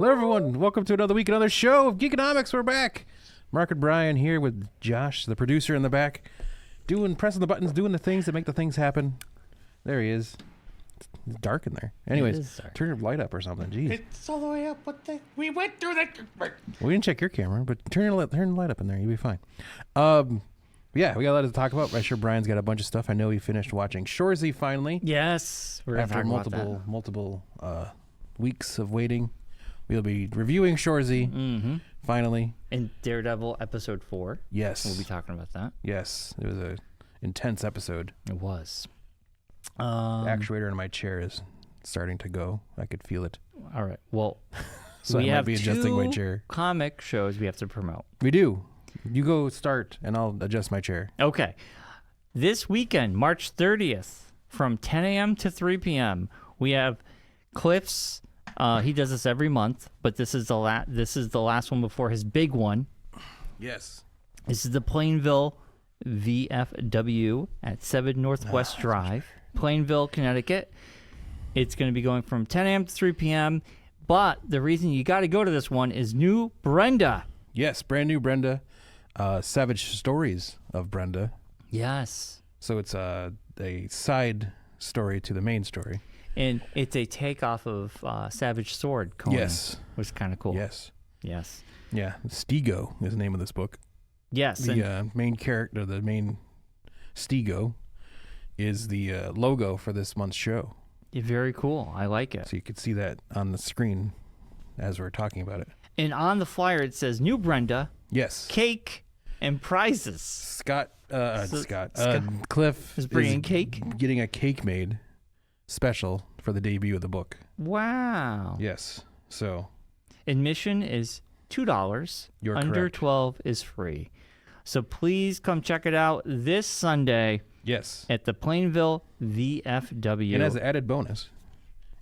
Hello, everyone. Welcome to another week, another show of Geekonomics. We're back. Marc and Bryon here with Josh, the producer in the back, pressing the buttons, doing the things that make the things happen. There he is. It's dark in there. Anyways, turn your light up or something. Jeez. It's all the way up. We went through the... We didn't check your camera, but turn the light up in there. You'll be fine. Yeah, we got a lot to talk about. I'm sure Brian's got a bunch of stuff. I know he finished watching Shorsey finally. Yes. We're after multiple weeks of waiting. We'll be reviewing Shorsey finally. And Daredevil Episode 4. Yes. We'll be talking about that. Yes. It was an intense episode. It was. The actuator in my chair is starting to go. I could feel it. All right. Well, so we I might have be adjusting my chair. Comic shows we have to promote. We do. You go start, and I'll adjust my chair. Okay. This weekend, March 30th, from 10 a.m. to 3 p.m., we have Cliff's. He does this every month, but this is the last one before his big one. Yes. This is the Plainville VFW at 7 Northwest Drive, Plainville, Connecticut. It's going to be going from 10 a.m. to 3 p.m., but the reason you got to go to this one is new Brenda. Yes, brand new Brenda. Savage Stories of Brenda. Yes. So it's a side story to the main story. And it's a takeoff of Savage Sword. Conan, yes. Which is kind of cool. Yes. Yes. Yeah. Stego is the name of this book. Yes. The main character, the main Stego, is the logo for this month's show. Very cool. I like it. So you can see that on the screen as we're talking about it. And on the flyer it says new Brenda. Yes. Cake and prizes. Cliff is bringing cake. Getting a cake made special for the debut of the book. Wow. Yes. So admission is $2. You're Under correct. 12 is free. So please come check it out this Sunday. Yes. At the Plainville VFW. And as an added bonus,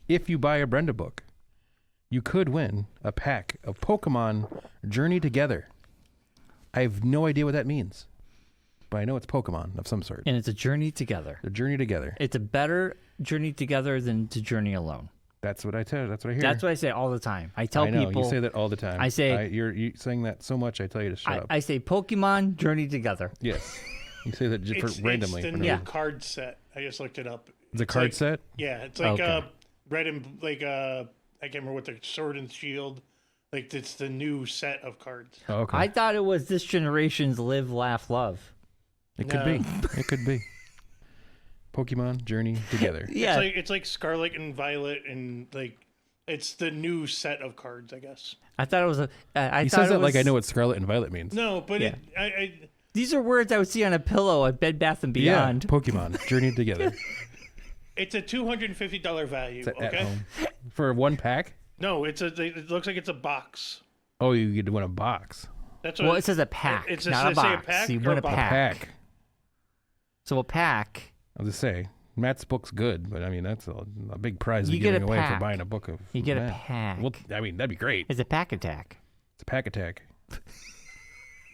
if you buy a Brenda book, you could win a pack of Pokemon Journey Together. I have no idea what that means, but I know it's Pokemon of some sort. And it's a journey together. A journey together. It's a better journey together than to journey alone. That's what I tell. That's what I hear. That's what I say all the time. I tell people. You say that all the time. I say you're saying that so much. I tell you to shut up. I say Pokemon journey together. Yes. You say that randomly. It's the new card set. I just looked it up. The card set? Yeah, it's like red and I can't remember what the sword and shield. Like it's the new set of cards. Oh, okay. I thought it was this generation's Live, Laugh, Love. It could be. It could be. Pokemon Journey Together. Yeah, it's like Scarlet and Violet, and like it's the new set of cards, I guess. I thought it was He says that like I know what Scarlet and Violet means. No, but yeah. These are words I would see on a pillow at Bed Bath & Beyond. Yeah, Pokemon Journey Together. It's a $250 value. Okay. For one pack? No, it looks like it's a box. Oh, you get to win a box. That's what it says. A pack, not a box. A pack you win a pack. A pack. So a pack. I'll just say, Matt's book's good, but I mean that's a big prize you you're get giving away for buying a book of. You get Matt. a pack. Well, I mean that'd be great. It's a pack attack. It's a pack attack.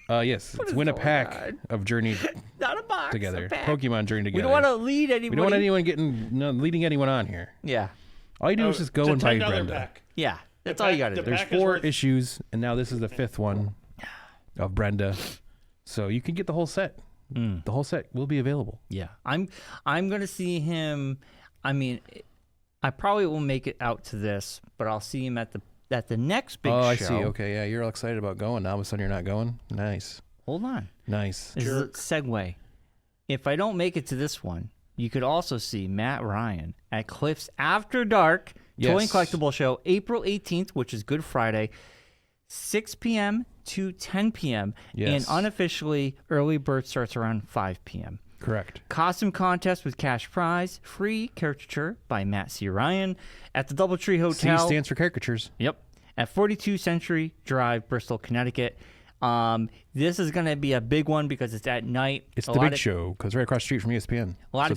Yes, it's win a pack of Journey not a box, Together. A pack. Pokemon Journey Together. We don't want to lead anybody. We don't want anyone leading anyone on here. Yeah. All you do is just go and buy Brenda. Pack. Yeah, that's all you got to do. There's 4 issues, and now this is the 5th one of Brenda, so you can get the whole set. The whole set will be available. Yeah, I'm gonna see him. I mean, I probably won't make it out to this, but I'll see him at the next big show. Oh, I see. Okay, yeah, you're all excited about going. Now all of a sudden you're not going. Nice. Hold on. Nice. This is a segue. If I don't make it to this one, you could also see Matt Ryan at Cliff's After Dark Toy and Collectible Show, April 18th, which is Good Friday, 6 p.m. to 10 p.m. Yes. And unofficially, early bird starts around 5 p.m. Correct. Costume contest with cash prize, free caricature by Matt C. Ryan at the Doubletree Hotel. C stands for caricatures. Yep. At 42 Century Drive, Bristol, Connecticut. This is going to be a big one because it's at night. It's the big show because right across the street from ESPN. A lot of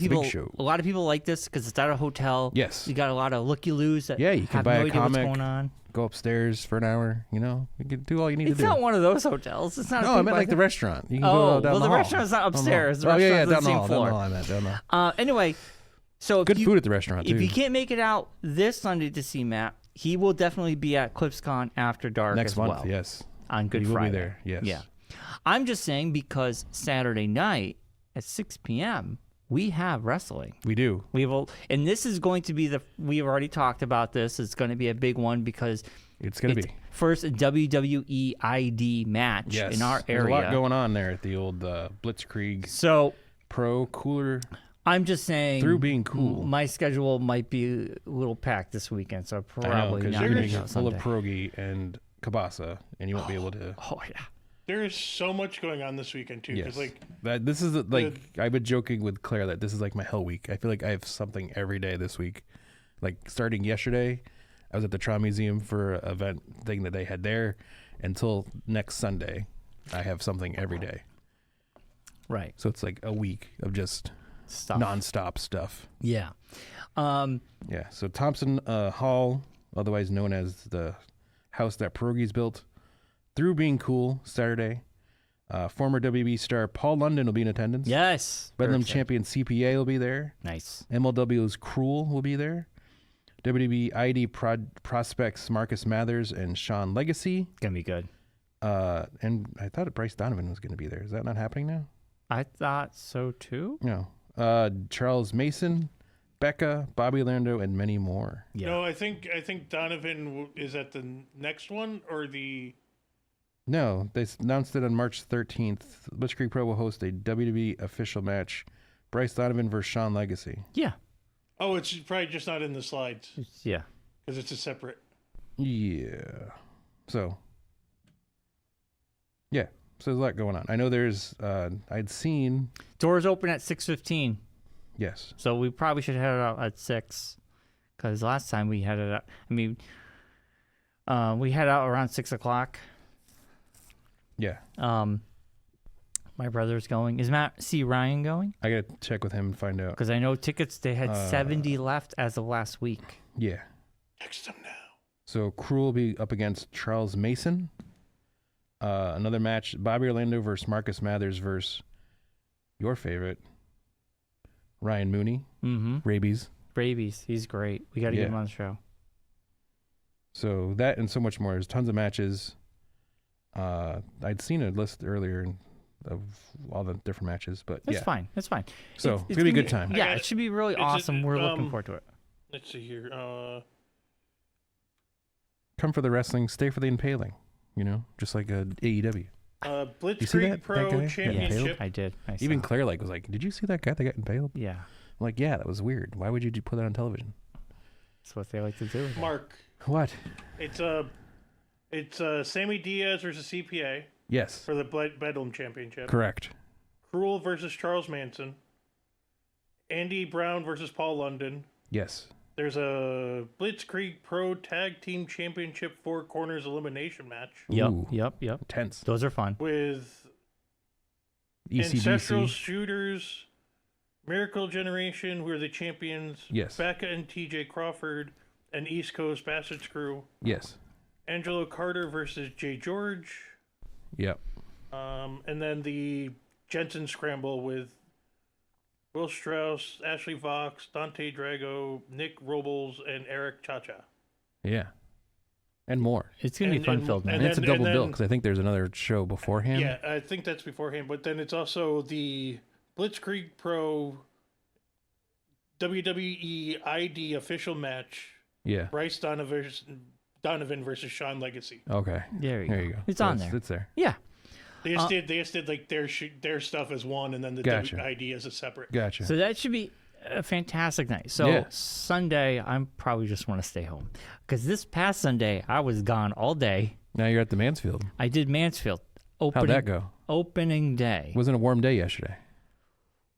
people like this because it's at a hotel. Yes. You got a lot of looky-loos that you can have buy no a idea what's comic, going on. Go upstairs for an hour. You know, you can do all you need to do. It's not one of those hotels. It's not. No, I meant like the restaurant. You can go down the hall. The restaurant's not upstairs. The restaurant's on the same floor. Down the hall. I meant down the hall. Anyway, so good food at the restaurant too. If you can't make it out this Sunday to see Matt, he will definitely be at ClipsCon After Dark Next as month, well. yes. On Good He will Friday. be there, yes. Yeah. I'm just saying because Saturday night at 6 p.m., we have wrestling. We do. We will, and this is going to be we've already talked about this. It's going to be a big one because It's going to be. first WWE ID match Yes. in our There's area. a lot going on there at the old Blitzkrieg So Pro Cooler. I'm just saying, Through being cool. my schedule might be a little packed this weekend, so I know, probably because not you're going going to to go get full of Sunday. pierogi and kielbasa, and you won't be able to. Oh yeah. There is so much going on this weekend too. Yes. Like This is like I've been joking with Claire that this is like my hell week. I feel like I have something every day this week. Like starting yesterday, I was at the Tron Museum for an event thing that they had there. Until next Sunday, I have something every day. Right. So it's like a week of just Stuff. nonstop stuff. Yeah. Yeah. So Thompson Hall, otherwise known as the house that pierogies built, through being cool Saturday. Former WB star Paul London will be in attendance. Yes. Bedlam Perfect. champion CPA will be there. Nice. MLW's Cruel will be there. WWE ID prospects Marcus Mathers and Sean Legacy. Gonna be good. And I thought Bryce Donovan was going to be there. Is that not happening now? I thought so too. No. Charles Mason, Becca, Bobby Lando, and many more. Yeah. no, I think Donovan is at the next one or the. No, they announced it on March 13th. Blitzkrieg Pro will host a WWE official match. Bryce Donovan versus Sean Legacy. Yeah. Oh, it's probably just not in the slides Yeah. because it's a separate. Yeah. So. Yeah. So there's a lot going on. I know there's, I'd seen, Doors open at 6:15, yes. so we probably should head out at 6, because last time we had it out. I mean, we had out around 6 o'clock. Yeah. My brother's going. Is Matt C. Ryan going? I got to check with him and find out. Because I know tickets, they had 70 left as of last week. Yeah. Text them now. So Cruel will be up against Charles Mason. Another match, Bobby Orlando versus Marcus Mathers versus your favorite, Ryan Mooney. Mm-hmm. Rabies. Rabies. He's great. We got to Yeah. get him on the show. So that and so much more. There's tons of matches. I'd seen a list earlier of all the different matches, but That's yeah. fine. That's fine. So it's gonna be a good time. Yeah, it should be really It's awesome. We're looking um, forward to it. Let's see here. Come for the wrestling, stay for the impaling. You know, just like a AEW. You see Blitzkrieg that Pro guy? Championship. I did. I saw. Even Claire was like, "Did you see that guy that got impaled?" Yeah, I'm like, "Yeah, that was weird. Why would you put that on television?" that's what they like to do. Mark. What? It's Sammy Diaz versus CPA Yes, for the Bedlam Championship. correct. Cruel versus Charles Manson. Andy Brown versus Paul London. Yes, There's a Blitzkrieg Pro Tag Team Championship 4 Corners Elimination match Yep, Ooh. yep, yep. tense. Those are fun. with Ancestral ECBC. Shooters, Miracle Generation, who are the champions. Yes. Becca and TJ Crawford, and East Coast Bastards Crew. Yes. Angelo Carter versus Jay George. Yep. And then the Jensen Scramble with Will Strauss, Ashley Vox, Dante Drago, Nick Robles, and Eric Chacha. Yeah. And more. It's gonna be And- fun and- filled, man. And, and it's a then- double and bill then- because I think there's another show beforehand. Yeah, I think that's beforehand. But then it's also the Blitzkrieg Pro WWE ID official match. Yeah. Bryce Donovan versus Sean Legacy. Okay. There you There go. you go. It's So on there. It's there. Yeah. They just did like their stuff as one, and then the Gotcha. ID as a separate. Gotcha. So that should be a fantastic night. So Yeah. Sunday, I'm probably just want to stay home because this past Sunday I was gone all day. Now you're at the Mansfield. I did Mansfield How'd opening that go? opening day. Wasn't a warm day yesterday.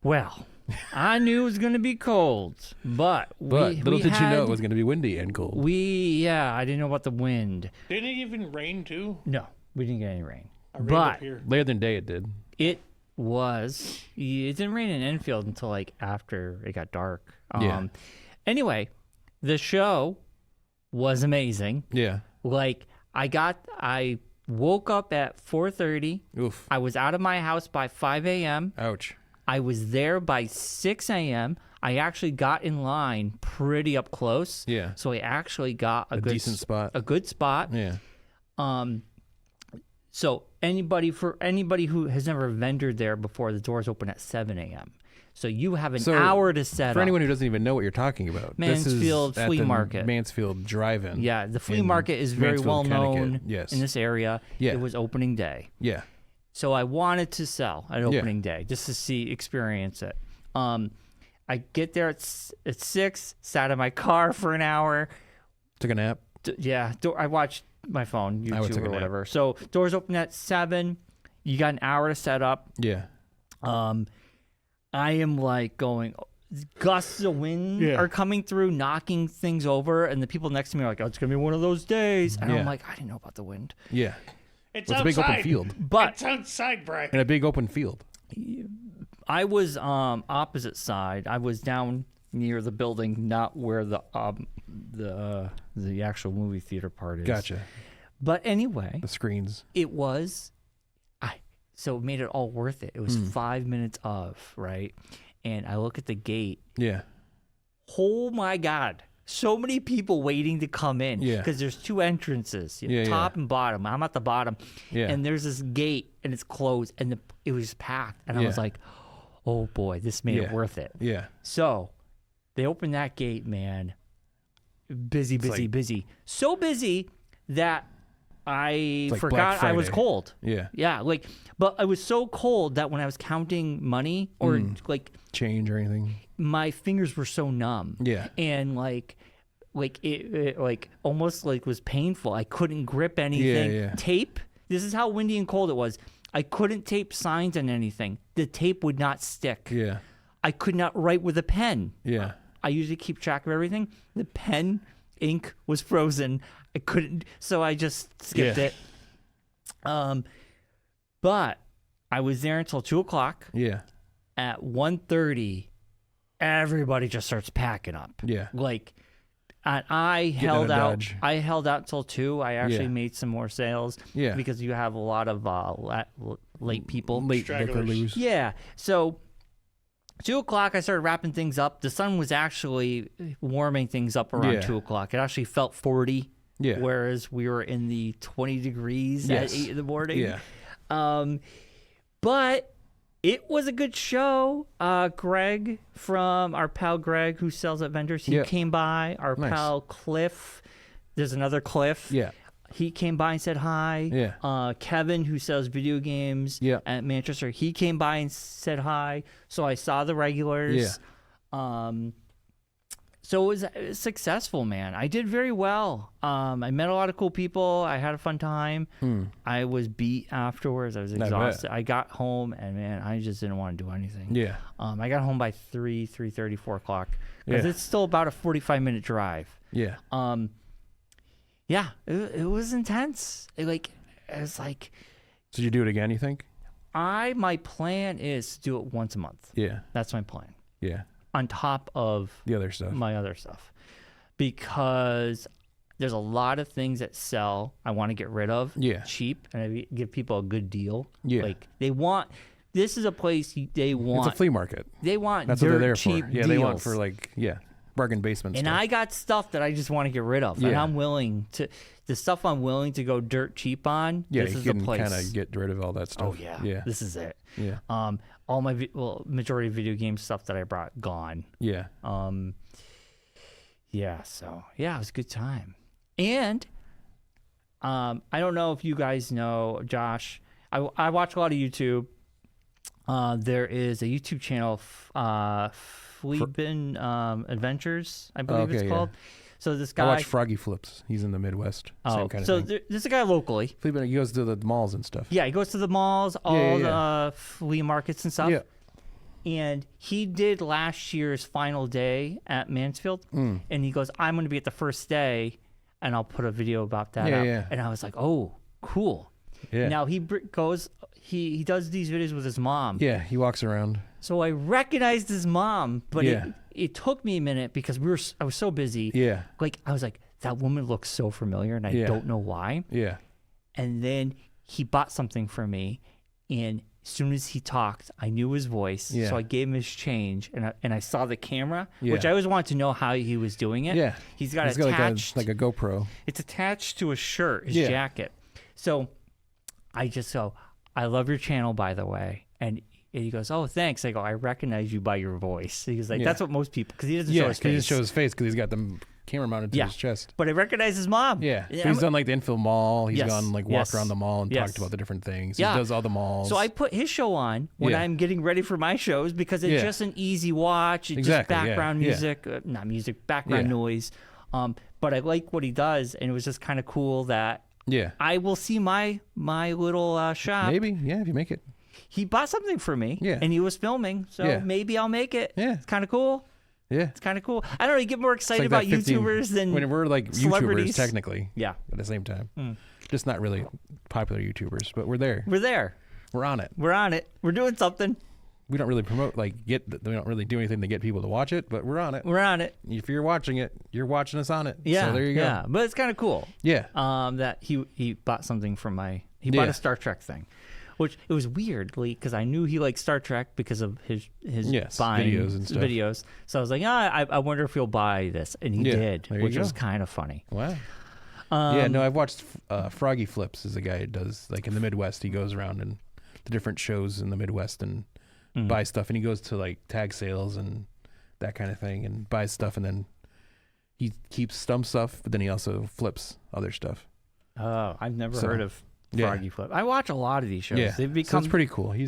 Well, I knew it was going to be cold, but Little did you know it was going to be windy and cold. I didn't know about the wind. Didn't it even rain too? No, we didn't get any rain. I rained But up here. Later than day it did. it didn't rain in Enfield until like after it got dark. Yeah. Anyway, the show was amazing. Yeah. Like I woke up at 4:30. Oof. I was out of my house by 5 a.m. Ouch. I was there by 6 a.m. I actually got in line pretty up close. Yeah. So I actually got a good decent spot. A good spot. Yeah. So anybody who has never vendored there before, the doors open at 7 a.m. So you have an hour to set up. For anyone who doesn't even know what you're talking about, Mansfield this is Flea at the Market. Mansfield Drive-In. Yeah, the flea market is very Mansfield, well known Connecticut. Yes. in this area. Yeah. It was opening day. Yeah. So I wanted to sell at opening day just to experience it. I get there at 6, sat in my car for an hour. Took a nap. I watched my phone, I would YouTube take a or nap. whatever. So doors open at 7. You got an hour to set up. Yeah. I am like going, gusts of wind are coming through, knocking things over, and the people next to me are like, "Oh, it's gonna be one of those days." And I'm like, I didn't know about the wind. Yeah. It's a outside. big open field. But It's outside, Brian. And a big open field. I was opposite side. I was down near the building, not where the actual movie theater part is. Gotcha. But anyway, The screens. it was, so it made it all worth it. It was 5 minutes of, right? And I look at the gate. Yeah. Oh my God. So many people waiting to come in. Yeah. Because there's 2 entrances, Yeah, top and bottom. I'm at the bottom. Yeah. And there's this gate and it's closed and it was packed. And I was like, oh boy, this made it worth it. Yeah. So they opened that gate, man. Busy. So busy that I like forgot Black I was Friday. cold. Yeah. Yeah, but I was so cold that when I was counting money or Change or anything. my fingers were so numb. Yeah. And it almost was painful. I couldn't grip anything. Yeah. Tape. This is how windy and cold it was. I couldn't tape signs on anything. The tape would not stick. Yeah. I could not write with a pen. Yeah. I usually keep track of everything. The pen ink was frozen. I couldn't, so I just skipped it. But I was there until 2:00. Yeah. At 1:30, everybody just starts packing up. Yeah. And I Getting held out of out. Dodge. I held out till 2. I actually Yeah. made some more sales. Yeah. Because you have a lot of late people. Late Stragglers. Vicarloos. Yeah. So 2:00, I started wrapping things up. The sun was actually warming things up around Yeah. 2:00. It actually felt 40. Yeah. Whereas we were in the 20 degrees Yes. at 8 in the morning. Yeah. But it was a good show. Greg from our pal Greg, who sells at vendors, he came by. Our Nice. pal Cliff. There's another Cliff. Yeah. He came by and said hi. Yeah. Kevin, who sells video games at Manchester, he came by and said hi. So I saw the regulars. Yeah. So it was successful, man. I did very well. I met a lot of cool people. I had a fun time. I was beat afterwards. I was exhausted. I got home and man, I just didn't want to do anything. Yeah. I got home by 3:30, 4 o'clock because Yeah. it's still about a 45-minute drive. Yeah. Yeah, it was intense. It was like Did you do it again, you think? my plan is to do it once a month. Yeah. That's my plan. Yeah. On top of The other stuff. my other stuff, because there's a lot of things that sell I want to get rid of cheap, and I give people a good deal. Yeah. This is a place they want. It's a flea market. They want That's what they're there cheap for. Yeah, deals. they want for bargain basement And stuff. I got stuff that I just want to get rid of, and Yeah. I'm willing to. The stuff I'm willing to go dirt cheap on. Yeah, this you is the can place. kind of get rid of all that stuff. Oh yeah. Yeah. This is it. Yeah. All my majority of video game stuff that I brought gone. Yeah. Yeah, so yeah, it was a good time. And I don't know if you guys know, Josh, I watch a lot of YouTube. There is a YouTube channel, Flea Bin Adventures, I believe it's called. So this guy, I watch Froggy Flips. He's in the Midwest. Same kind of so thing. there's a guy locally. Flea Bin, he goes to the malls and stuff. Yeah, he goes to the malls, all the flea markets and stuff. Yeah. And he did last year's final day at Mansfield. And he goes, I'm going to be at the first day, and I'll put a video about that up. Yeah. And I was like, oh, cool. Yeah. Now he he does these videos with his mom. Yeah, he walks around. So I recognized his mom, but Yeah. it took me a minute because I was so busy. Yeah. I was like, that woman looks so familiar, and I don't know why. Yeah. And then he bought something for me, and as soon as he talked, I knew his voice, Yeah. so I gave him his change, and I saw the camera, Yeah. which I always wanted to know how he was doing it. Yeah. He's got like attached. a GoPro. It's attached to a shirt, his Yeah. jacket. So I just go, I love your channel, by the way. And he goes, oh, thanks. I go, I recognize you by your voice. He's like, Yeah. that's what most people, because he doesn't show his he face. doesn't show his face because he's got the camera mounted to his chest. But I recognize his mom. Yeah. So he's done like the Infield Mall. He's Yes. gone like walked around the mall and talked about the different things. Yeah. He does all the malls. So I put his show on when Yeah. I'm getting ready for my shows because it's Yeah. just an easy watch. It's Exactly, just yeah, background yeah. music, not music, background Yeah. noise. But I like what he does, and it was just kind of cool that Yeah. I will see my little shop. Maybe. Yeah, if you make it. He bought something for me, Yeah. and he was filming, so Yeah. maybe I'll make it. Yeah. It's kind of cool. Yeah. It's kind of cool. I don't know. You get more It's excited like about that 15 YouTubers than when we're like celebrities. YouTubers technically. Yeah. At the same time. Just not really popular YouTubers, but we're there. We're there. We're on it. We're on it. We're doing something. We don't really promote we don't really do anything to get people to watch it, but we're on it. We're on it. If you're watching it, you're watching us on it. Yeah. So there you go. Yeah. But it's kind of cool. Yeah. That he bought something from he bought Yeah. a Star Trek thing, which it was weirdly because I knew he liked Star Trek because of his Yes, buying videos and stuff. videos. So I was like, I wonder if he'll buy this, and he Yeah, did, there you which was go. kind of funny. Wow. Yeah, no, I've watched Froggy Flips is a guy who does like in the Midwest. He goes around and the different shows in the Midwest and buys stuff, and he goes to like tag sales and that kind of thing and buys stuff, and then he keeps some stuff, but then he also flips other stuff. Oh, I've never So, heard of yeah. Froggy Flip. I watch a lot of these shows. Yeah, They've so become. it's pretty cool. He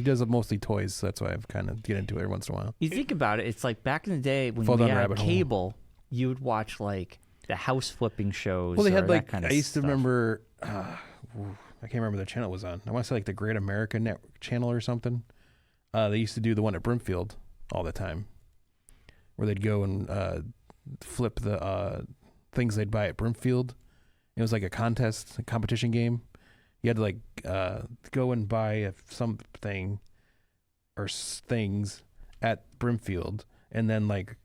does mostly toys, so that's why I've kind of get into it every once in a while. You think about it, it's like back in the day when Fall we down had rabbit hole. cable, you would watch like the house flipping shows. Well, they or had that like kind of I used to stuff. remember. I can't remember the channel it was on. I want to say like the Great America Network channel or something. They used to do the one at Brimfield all the time, where they'd go and flip the things they'd buy at Brimfield. It was like a contest, a competition game. You had to like go and buy something or things at Brimfield, and then like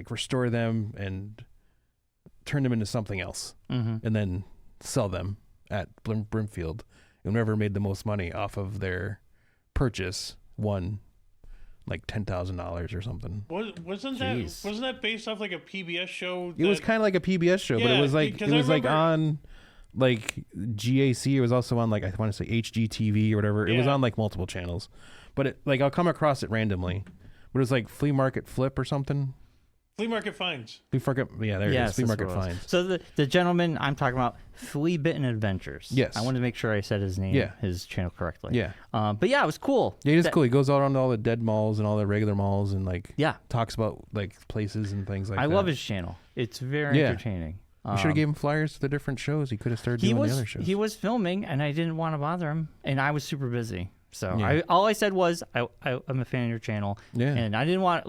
restore them and turn them into something else, and then sell them at Brimfield. And whoever made the most money off of their purchase won like $10,000 or something. Wasn't Jeez. that based off like a PBS show? It was kind of like a PBS show, but Yeah, it was like because I remember- on like GAC. It was also on like I want to say HGTV or whatever. It was Yeah. on like multiple channels, but it like I'll come across it randomly. But it was like Flea Market Flip or something. Flea Market Finds. Flea Market, yeah, there it is. Flea that's Market what it was. Finds. So the gentleman I'm talking about, Flea Bitten Adventures. Yes. I wanted to make sure I said his name, Yeah. his channel correctly. Yeah, But yeah, it was cool. yeah, it's That- cool. He goes out on all the dead malls and all the regular malls and like Yeah, talks about like places and things like I that. love his channel. It's very Yeah. entertaining. We should have gave him flyers to the different shows. He could have started He doing was the other shows. he was filming, and I didn't want to bother him, and I was super busy. So Yeah. all I said was I'm a fan of your channel, Yeah. and I didn't want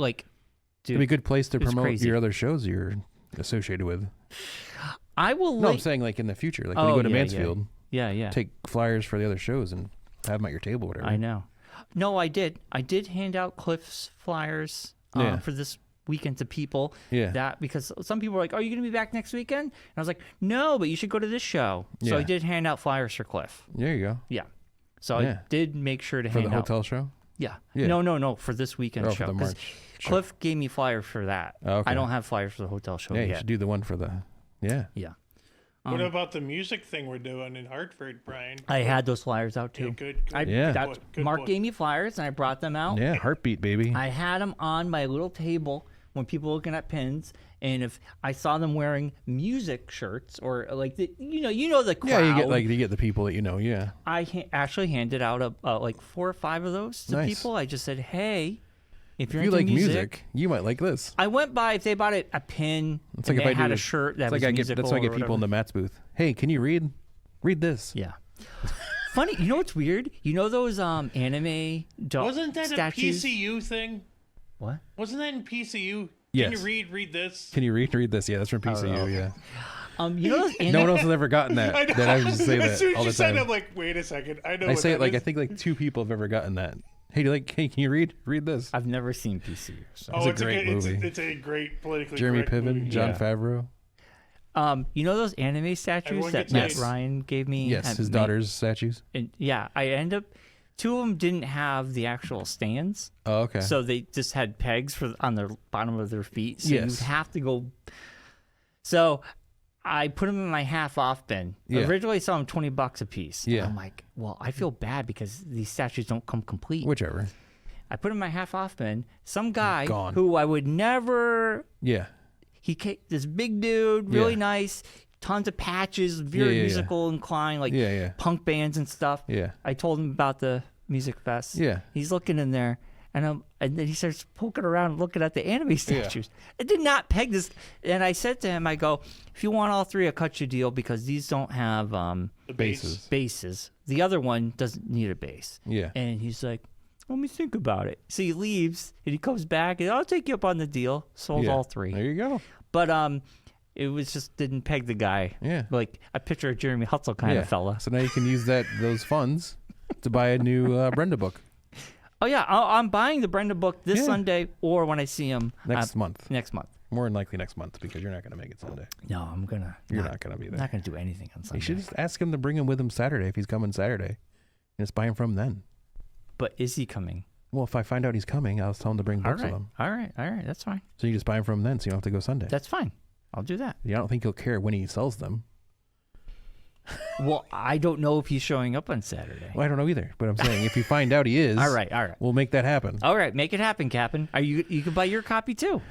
It'd be a good place to it's promote crazy. your other shows you're associated with. I will. No, I'm like, saying like in the future, like when you go to yeah, Mansfield, yeah. take flyers for the other shows and have them at your table, whatever. I know. No, I did. I did hand out Cliff's flyers Yeah. for this weekend to people. Yeah. That because some people were like, "Are you going to be back next weekend?" And I was like, "No, but you should go to this show." So I Yeah. did hand out flyers for Cliff. There you go. Yeah. So Yeah. I did make sure to For hand the out. hotel show? Yeah. Yeah. No, for this weekend Oh, show. for the 'cause March. Sure. Cliff gave me flyers for that. Oh, okay. I don't have flyers for the hotel show Yeah, you yet. should do the one for the. Yeah. Yeah. What about the music thing we're doing in Hartford, Brian? I had those flyers out Yeah, too. good. Yeah. That's, Good Mark boy. gave me flyers and I brought them out. Yeah, heartbeat, baby. I had them on my little table when people were looking at pins, and if I saw them wearing music shirts or like the the crowd. Yeah, you get the people that you know. Yeah. I actually handed out like 4 or 5 of those to Nice. people. I just said, hey, if If you're you into like music, you might like this. I went by if they bought it a pin. It's and like if they I had do- a shirt that It's was like musical. that's why I get or people in whatever. the Matt's booth. Hey, can you read? Read this. Yeah. Funny, you know what's weird? You know those anime Wasn't that statues? a PCU thing? What? Wasn't that in PCU? Yes. Can you read this? Can you read this? Yeah, that's from PCU. okay. Yeah. You know those anime? No one else has ever gotten that. I know. That I just say As soon that as all you the said it, time. I'm like, wait a second. I know. I what say it that like I is. think like 2 people have ever gotten that. Hey, can you read? Read this. I've never seen PCU. So. It's a great good, movie. It's a great politically Jeremy correct Piven, movie. Jon Yeah. Favreau. You know those anime statues Everyone that gets Matt ace. Ryan gave me? Yes, his daughter's statues. And yeah, I end up. 2 of them didn't have the actual stands. Oh, okay. So they just had pegs on the bottom of their feet. So Yes. you'd have to go. So I put them in my half-off bin. Yeah. Originally, I saw them $20 a piece. Yeah. I'm like, well, I feel bad because these statues don't come complete. Whichever. I put them in my half-off bin. Some guy Gone. who I would never. Yeah. He came, this big dude, really Yeah. nice, tons of patches, very Yeah. musical inclined, like Yeah. punk bands and stuff. Yeah. I told him about the music fest. Yeah. He's looking in there, and then he starts poking around, looking at the anime statues. I did not peg this, and I said to him, I go, if you want all 3, I'll cut you a deal because these don't have The base. bases. The other one doesn't need a base. Yeah. And he's like, let me think about it. So he leaves, and he comes back, and I'll take you up on the deal. Sold Yeah. all 3. There you go. But it was just didn't peg the guy. Yeah. Like a picture of Jeremy Hutzel kind of fella. So now you can use those funds to buy a new Brenda book Oh yeah, I'm buying the Brenda book this Yeah. Sunday or when I see him next month. Next month. More than likely next month because you're not going to make it Sunday. No, I'm gonna. You're not going to be there. Not gonna do anything on Sunday. You should just ask him to bring him with him Saturday if he's coming Saturday. And just buy him from then. But is he coming? Well, if I find out he's coming, I'll tell him to bring All books right, with him. all right. That's fine. So you just buy him from then, so you don't have to go Sunday. That's fine. I'll do that. I don't think he'll care when he sells them. Well, I don't know if he's showing up on Saturday. Well, I don't know either. But I'm saying if you find out he is, All right. we'll make that happen. All right, make it happen, Captain. You can buy your copy too.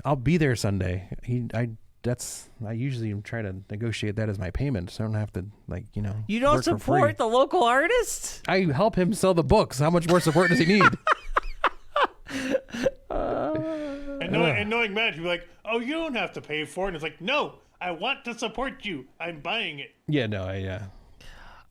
I'll be there Sunday. I usually am trying to negotiate that as my payment, so I don't have to You don't work for free. support the local artists? I help him sell the books. How much more support does he need? And knowing Matt, he'd be like, "Oh, you don't have to pay for it." And it's like, "No, I want to support you. I'm buying it." Yeah, no, I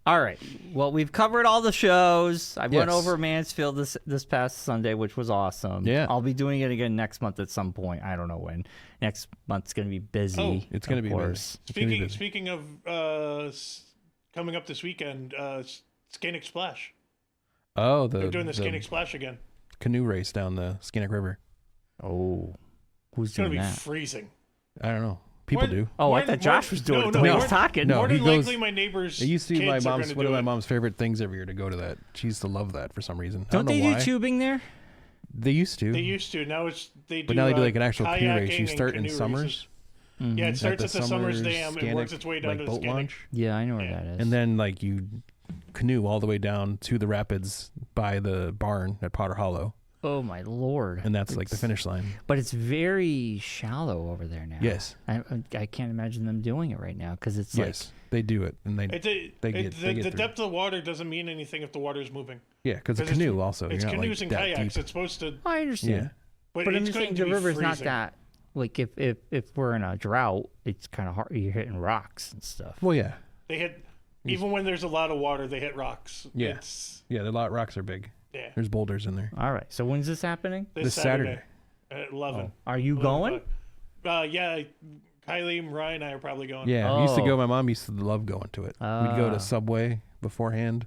All right. Well, we've covered all the shows. I went Yes. over Mansfield this past Sunday, which was awesome. Yeah. I'll be doing it again next month at some point. I don't know when. Next month's going to be busy. Oh, it's going to be course. busy. Speaking of coming up this weekend, Skinnick Splash. Oh, They're doing the Skinnick Splash again. canoe race down the Skinnick River. Oh. Who's It's gonna doing be that? freezing. I don't know. People do. Oh, I thought Josh was doing it. The way he was talking. No, More he than goes- likely, my neighbors. It used to be kids are one gonna of do my it. mom's favorite things every year to go to that. She used to love that for some reason. I Don't don't they know do why. tubing there? They used to. They used to. Now they do. But now they do like an actual canoe race. kayaking You and start in canoe summers. races. Mm-hmm. Yeah, it starts at at the Summers Dam and works Skinnick, its way down like to the boat Skinnick. launch. Yeah, I know where Yeah. that is. And then like you canoe all the way down to the rapids by the barn at Potter Hollow. oh, my Lord. And that's like the It's- finish line. But it's very shallow over there now. Yes. I can't imagine them doing it right now because it's Yes. They do it. And they get The through. depth of the water doesn't mean anything if the water's moving. Yeah, because a 'Cause it's- canoe also. It's you're not, canoes like, and that kayaks. deep. It's supposed to. I understand. Yeah. But, But I'm it's just going saying to the be river's not freezing. that. Like if we're in a drought, it's kind of hard. You're hitting rocks and stuff. Well, yeah. They hit. Even when there's a lot of water, they hit rocks. Yeah. It's, Yeah, the rocks are big. yeah. There's boulders in there. All right. So when's this happening? This Saturday. At 11. Are you 11 going? o'clock. Yeah. Kylie and Ryan and I are probably going. Yeah, we used to Oh. go. My mom used to love going to it. We'd go Ah. to Subway beforehand,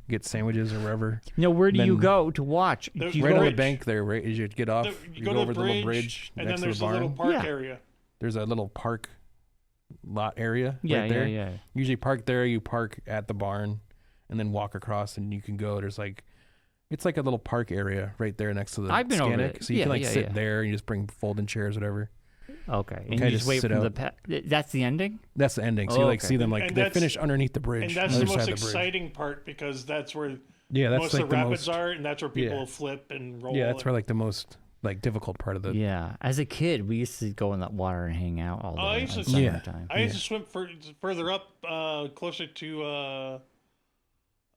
get sandwiches or wherever. No. Where do you Then- go to watch? The- Do you Right go on the bridge. bank there, right as you get off, You you go go to over the the little bridge and next then to there's the a little barn. park Yeah. area. There's a little park lot area Yeah, right there. yeah. Usually park there, you park at the barn, and then walk across, and you can go. There's like, it's like a little park area right there next to the I've been over Scannick. it. So you Yeah, can like yeah, sit yeah. there and you just bring folding chairs, whatever. Okay. And kinda you just just wait sit for the out. that's the ending. That's the ending. So Oh, you like okay. see them like And they that's- finish underneath the bridge. And that's on the other most side of the bridge. exciting part because that's where Yeah, that's most like of the the rapids most. are, and that's where people yeah. flip and roll. Yeah, that's and- where like the most like difficult part of the. Yeah. As a kid, we used to go in that water and hang out all day. I used in to- Yeah. summertime. I used to swim further up, closer to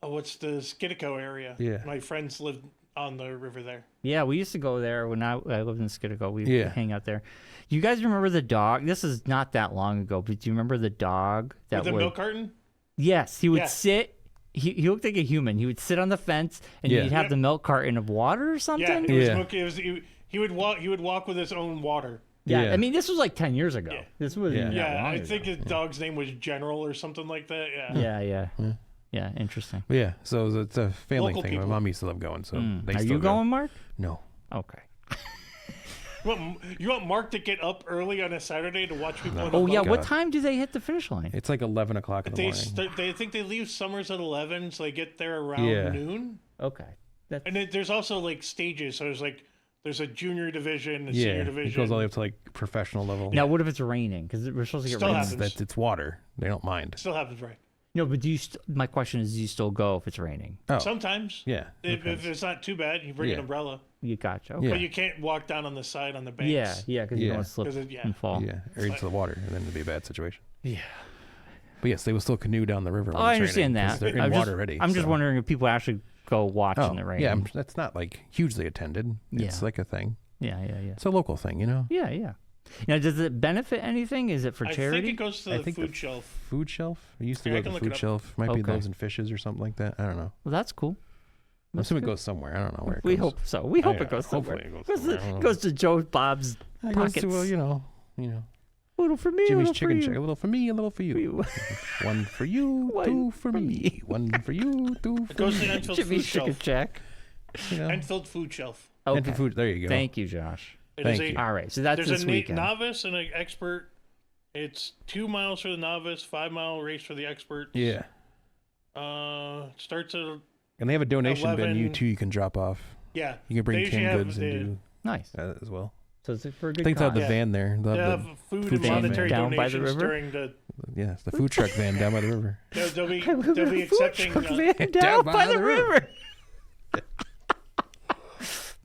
what's the Skidco area. Yeah. My friends lived on the river there. Yeah, we used to go there when I lived in Skidco. We Yeah. would hang out there. You guys remember the dog? This is not that long ago, but do you remember the dog that With the would? milk carton? Yes, he would Yeah. sit. He looked like a human. He would sit on the fence, and Yeah. he'd have Yep. the milk carton of water or something. Yeah, it was Yeah. milk. It was he would walk. He would walk with his own water. Yeah, Yeah. I mean, this was like 10 years ago. Yeah. This was Yeah. Yeah, I ago. think his dog's name was General or something like that. Yeah. Yeah, interesting. But yeah, so it's a family Local thing. people. My mom used to love going, so they Are still you go. going, Mark? No. Okay. You want Mark to get up early on a Saturday to watch people? Oh yeah, God. what time do they hit the finish line? It's like 11 o'clock in the morning. They think they leave Summers at 11, so they get there around noon. Okay, that's... And there's also like stages. So there's a junior division, a Yeah, senior division. it goes all the way up to like professional level. Now, what if it's raining? Because we're supposed to get Still rain. happens. It's water. They don't mind. Still happens, right? No, but do you? My question is, do you still go if it's raining? Oh, Sometimes. yeah. If it's not too bad, you bring an umbrella. You gotcha. Okay. Yeah. But you can't walk down on the side on the banks. Yeah, because you don't want to slip 'Cause and fall. Yeah, or into the water, and then it'd be a bad situation. Yeah. But yes, they will still canoe down the river. When Oh, I it's understand raining, 'cause that. They're in water already. I'm just so. wondering if people actually go watch in the rain. Yeah, that's not like hugely attended. It's Yeah. like a thing. Yeah. It's a local thing, you know? Yeah. Now, does it benefit anything? Is it for charity? I think it goes to the food shelf. Food shelf? I used to Yeah, I go to can the look it food up. shelf. Might be Okay. Loaves and Fishes or something like that. I don't know. Well, that's cool. I'm assuming it goes somewhere. I don't know where it We goes. hope so. We hope Yeah, it goes somewhere. hopefully it goes somewhere. I don't know. Goes to Joe Bob's It goes pockets. to, well, you know. A little for me, a Jimmy's little Chicken for Shack. you. A little for me, a little for you. One for you, One two for for me. me. One for you, two It for goes to me. the Enfield Jimmy's food Chicken shelf. Shack. You know? Enfield food shelf. Okay. And for food. There you go. Thank you, Josh. It is Thank you. All right, so that's There's this a weekend. novice and an expert. It's 2 miles for the novice, 5-mile race for the expert. Yeah. Starts at And they have a donation 11. venue too. You can drop off. yeah. You can bring They usually canned have goods the- and do Nice. that as well. So it's for a good I think they have cause. the van there. They'll They have have the, food food and van monetary down by the donations river? during the. the food truck van down by the river. They'll be accepting. Food truck van down by the river.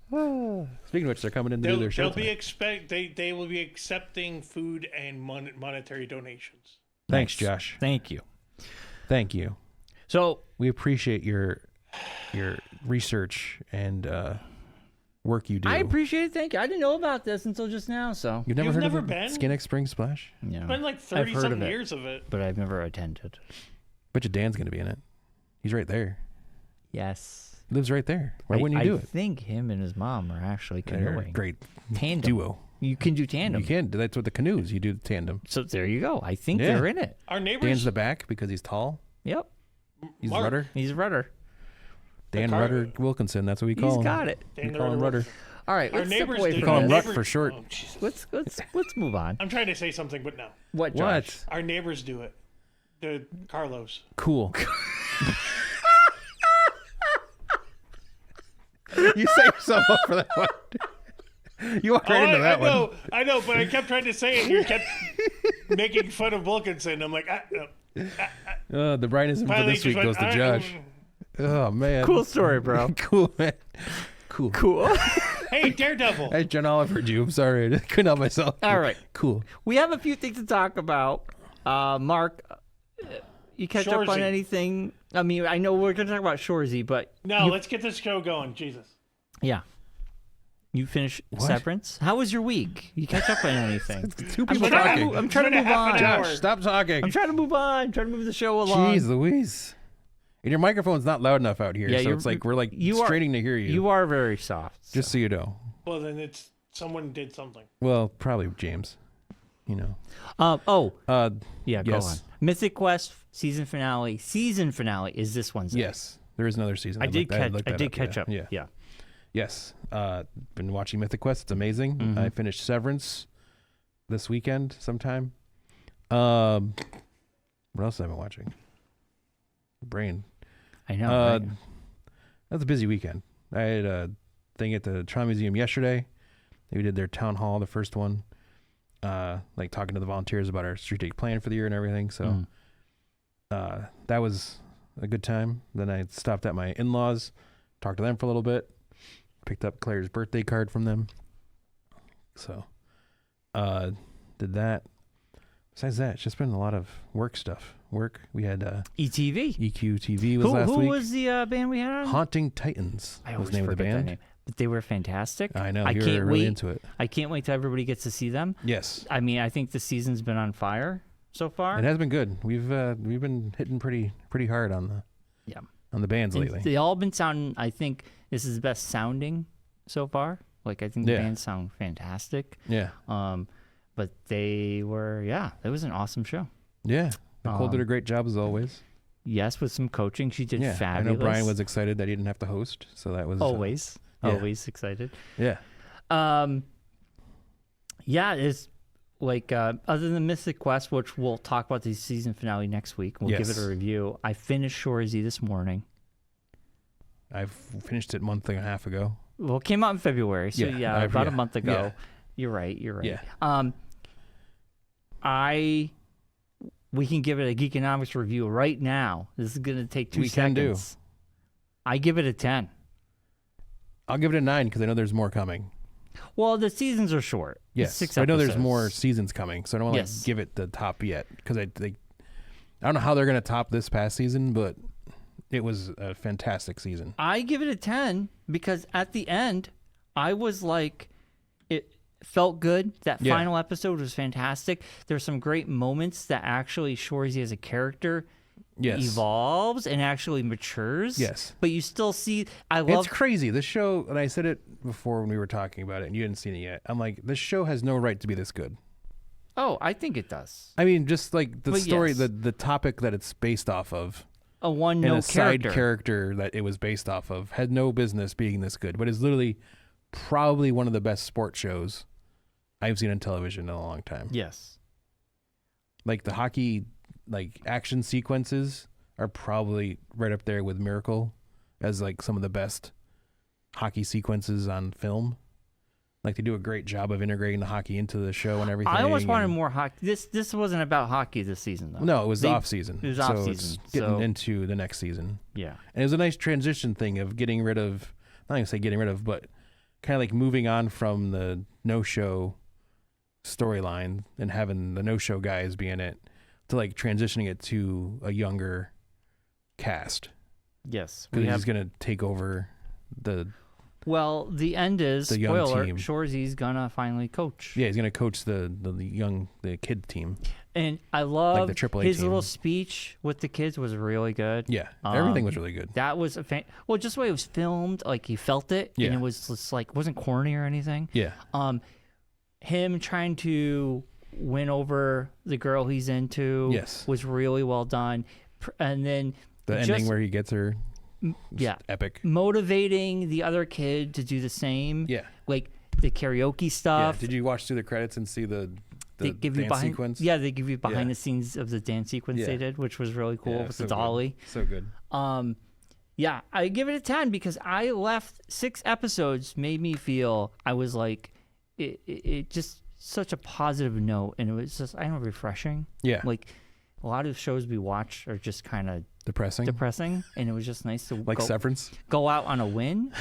Speaking of which, they're coming in to do their show. They'll be tonight. they will be accepting food and monetary donations. Thanks, Josh. Thank you. Thank you. So We appreciate your research and work you do. I appreciate it. Thank you. I didn't know about this until just now. So You've never You've heard never of the been? Skinnex Spring Splash? yeah, It's been like I've heard 30-something of it. years of it. but I've never attended. Bet you Dan's going to be in it. He's right there. Yes. He lives right there. Why wouldn't you do I it? think him and his mom are actually They're a canoeing. great Tandem. duo. You can do tandem. You can. That's what the canoes. You do tandem. So there you go. I think Yeah. they're in it. Our Dan's neighbors, the back because he's tall. Yep. He's Mark. rudder. He's rudder. Dan car- Rudder Wilkinson. That's what we call him. He's got it. Dan We the call him Rudder. Rudder. All right. Our Let's step neighbors away do from call him this. Ruck for short. Oh, Jesus. Let's move on. I'm trying to say something, but no. What, Josh? What? Our neighbors do it. The Carlos. Cool. You set yourself up for that one. You walked right into that one. I know, but I kept trying to say it. You kept making fun of Wilkinson. I'm like, no. The brightness for Finally this week just goes went, to Josh. Oh, man. Cool story, bro. Cool, man. Cool. Cool. Hey, Daredevil. Hey, John Oliver, you. I'm sorry. I couldn't help myself. All right. Cool. We have a few things to talk about. Mark, you catch up on Shorsey. anything? I mean, I know we're going to talk about Shorsey, but No, let's get this show going. Jesus. yeah. You finished Severance? How was your week? You catch up on anything? Two people talking. I'm trying to move Half an on. hour. Josh, stop talking. I'm trying to move on. I'm trying to move the show along. Jeez Louise. And your microphone's not loud enough out here, Yeah, so you're- it's like we're like you are- straining to hear you. You are very soft. Just so you know. Well, then it's someone did something. Well, probably James. You know. Yeah, go yes. on. Mythic Quest season finale. Season finale is this Wednesday. Yes. There is another season. I did catch. looked I that did catch up. Yeah. Yeah. Yes. Been watching Mythic Quest. It's amazing. Mhm. I finished Severance this weekend sometime. What else have I been watching? Brain. I know. That right? was a busy weekend. I had a thing at the Toronto Museum yesterday. They did their town hall, the first one. Like talking to the volunteers about our strategic plan for the year and everything. So that was a good time. Then I stopped at my in-laws, talked to them for a little bit, picked up Claire's birthday card from them. So did that. Besides that, it's just been a lot of work stuff. We had ETV. EQ TV was last who week. was the band we had on? Haunting Titans I was always the name of the forget that band. name. But they were fantastic. I know. I You can't were really wait. into it. I can't wait till everybody gets to see them. Yes. I mean, I think the season's been on fire so far. It has been good. We've been hitting pretty hard on the bands And lately. they all been sounding. I think this is the best sounding so far. Like I think the Yeah. bands sound fantastic. Yeah. But they were. Yeah, it was an awesome show. Yeah. Nicole did a great job as always. Yes, with some coaching, she did Yeah. fabulous. I know Brian was excited that he didn't have to host, so that was always yeah. excited. Yeah. Yeah, it's like other than Mythic Quest, which we'll talk about the season finale next week. We'll give it a review. I finished Shoresy this morning. I've finished it a month and a half ago. Well, it came out in February, so about a month ago. Yeah. You're right. Yeah. We can give it a Geekonomics review right now. This is going to take 2 seconds. We can do. I give it a 10. I'll give it a 9 because I know there's more coming. Well, the seasons are short. Yes, It's 6 I know episodes. there's more seasons coming, so I don't want to give it the top yet because I don't know how they're going to top this past season, but it was a fantastic season. I give it a 10 because at the end, I was like, it felt good. That final episode was fantastic. There's some great moments that actually Shoresy as a character evolves and actually matures. Yes. But you still see, It's crazy. This show, and I said it before when we were talking about it, and you hadn't seen it yet. I'm like, this show has no right to be this good. Oh, I think it does. I mean, just like the story, the topic that it's based off of. A one-note side character that it was based off of had no business being this good, but is literally probably one of the best sports shows I've seen on television in a long time. Yes. Like the hockey, like action sequences are probably right up there with Miracle as like some of the best hockey sequences on film. Like they do a great job of integrating the hockey into the show and everything. I always wanted more hockey. This wasn't about hockey this season, though. No, it was off season. It was off season. It's getting into the next season. Yeah. And it was a nice transition thing of getting rid of, not going to say getting rid of, but kind of like moving on from the no-show storyline and having the no-show guys be in it to like transitioning it to a younger cast. Yes. Because he's going to take over the... Well, the end is, the young spoiler, team. Shoresy's gonna finally coach. Yeah, he's going to coach the kid team. And I love like the AAA his team. little speech with the kids was really good. Yeah, everything was really good. That was well, just the way it was filmed, like you felt it, and it was just like wasn't corny or anything. Yeah. Him trying to win over the girl he's into was really well done. And then the ending where he gets her. Epic. Motivating the other kid to do the same. Yeah. Like the karaoke stuff. Yeah. Did you watch through the credits and see the dance sequence? Yeah, they give you behind the scenes of the dance sequence they did, which was really cool with the dolly. Good. So good. Yeah, I give it a 10 because I left 6 episodes made me feel I was like it just such a positive note, and it was just refreshing. Yeah. Like a lot of shows we watch are just kind of depressing, and it was just nice to Severance. Go out on a win.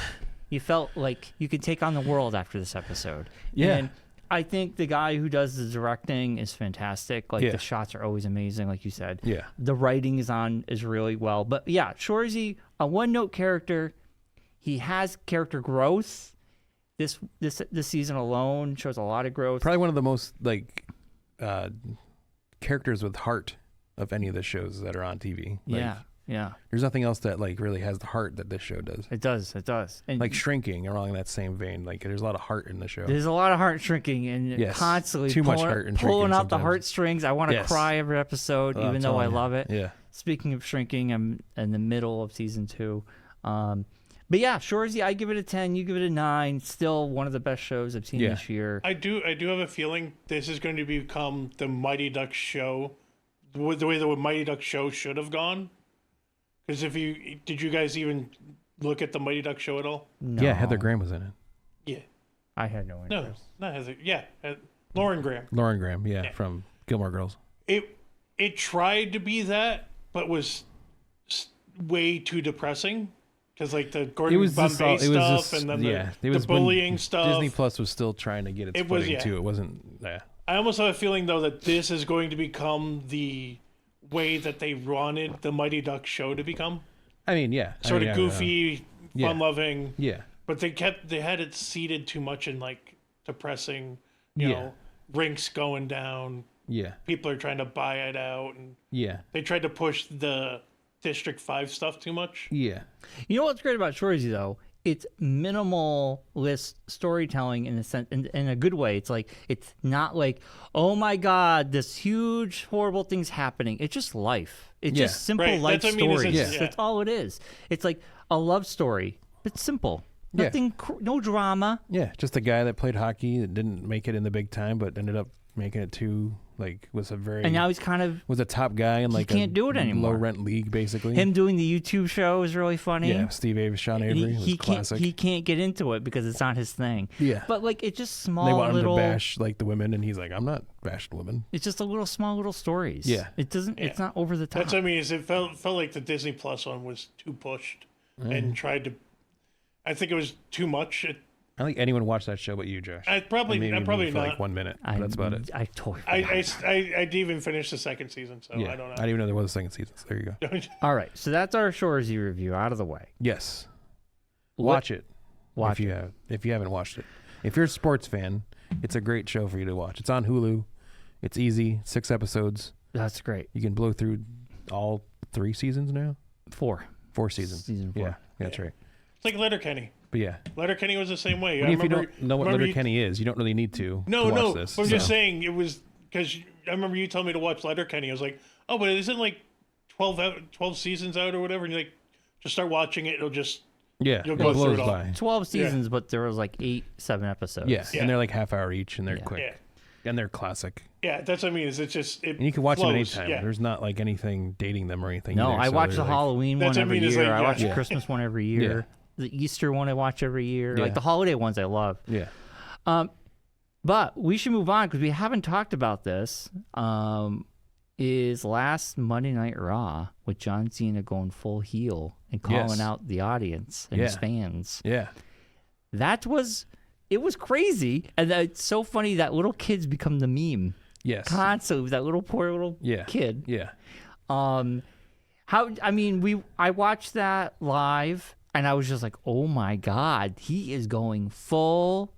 You felt like you could take on the world after this episode. Yeah. And I think the guy who does the directing is fantastic. Like the shots are always amazing, like you said. Yeah. The writing is really well. But yeah, Shoresy, a one-note character. He has character growth. This season alone shows a lot of growth. Probably one of the most characters with heart of any of the shows that are on TV. Yeah. There's nothing else that like really has the heart that this show does. It does. And like Shrinking, along that same vein. Like there's a lot of heart in the show. There's a lot of heart shrinking and constantly too much heart and pulling out sometimes. The heartstrings. I want to cry every episode, even though I love it. Yeah. Speaking of shrinking, I'm in the middle of season 2. But yeah, Shoresy, I give it a 10. You give it a 9. Still one of the best shows I've seen this year. I do have a feeling this is going to become the Mighty Ducks show, the way the Mighty Ducks show should have gone. Because did you guys even look at the Mighty Ducks show at all? No. Yeah, Heather Graham was in it. Yeah. I had no interest. No, not Heather. Yeah, Lauren Graham. Lauren Graham, from Gilmore Girls. It tried to be that, but was way too depressing. Because like the Gordon Bombay stuff and then the bullying stuff. Disney Plus was still trying to get its footing too. It wasn't. Yeah. I almost have a feeling though that this is going to become the way that they wanted the Mighty Ducks show to become. I mean, sort of goofy, fun-loving. Yeah. But they had it seeded too much in like depressing, you know, rinks going down. Yeah. People are trying to buy it out, and they tried to push the District 5 stuff too much. Yeah. You know what's great about Shoresy though? It's minimalist storytelling in a sense, in a good way. It's like it's not like, oh my God, this huge horrible thing's happening. It's just life. It's just simple life stories. That's all it is. It's like a love story. It's simple. Nothing, no drama. Yeah, just a guy that played hockey that didn't make it in the big time, but ended up making it to was a very And now he's kind of was a top guy in like can't do it anymore. Low rent league basically. Him doing the YouTube show is really funny. Yeah, Sean Avery was classic. He can't get into it because it's not his thing. Yeah, but like it's just small. They want little, him to bash like the women, and he's like, I'm not bashing women. It's just small little stories. Yeah, it doesn't. Yeah. It's not over the top. That's what I mean. Is it felt like the Disney Plus one was too pushed and tried to. I think it was too much. I don't think anyone watched that show but you, Josh. I'm probably for not. Like 1 minute. That's about it. I totally. I didn't even finish the second season, so yeah, I don't know. I didn't even know there was a second season. So there you go. All right, so that's our Shorsey review out of the way. Yes, watch it. If you haven't watched it, if you're a sports fan, it's a great show for you to watch. It's on Hulu. It's easy. 6 episodes. That's great. You can blow through all 3 seasons now. 4 seasons. Season 4. Yeah, that's right. It's like Letterkenny. But yeah, Letterkenny was the same way. If you don't know what Letterkenny is, you don't really need to. Watch this. But I'm just saying it was because I remember you told me to watch Letterkenny. I was like, oh, but isn't like 12 seasons out or whatever? And you're like, just start watching it. It'll just you'll go through it all. 12 seasons, but there was like 7 episodes. Yeah, and they're like half hour each, and they're quick, and they're classic. Yeah, that's what I mean. Is it's just and you can watch flows. them anytime. Yeah. There's not like anything dating them or anything. No, either, I watch the Halloween one every year. I watch the Christmas one every year. The Easter one I watch every year. Like the holiday ones I love. Yeah. But we should move on because we haven't talked about this. Is last Monday Night Raw with John Cena going full heel and calling out the audience and his fans. Yeah. It was crazy. And it's so funny that little kids become the meme. Yes. Constantly, that little poor little kid. Yeah. I watched that live. And I was just like, oh, my God, he is going full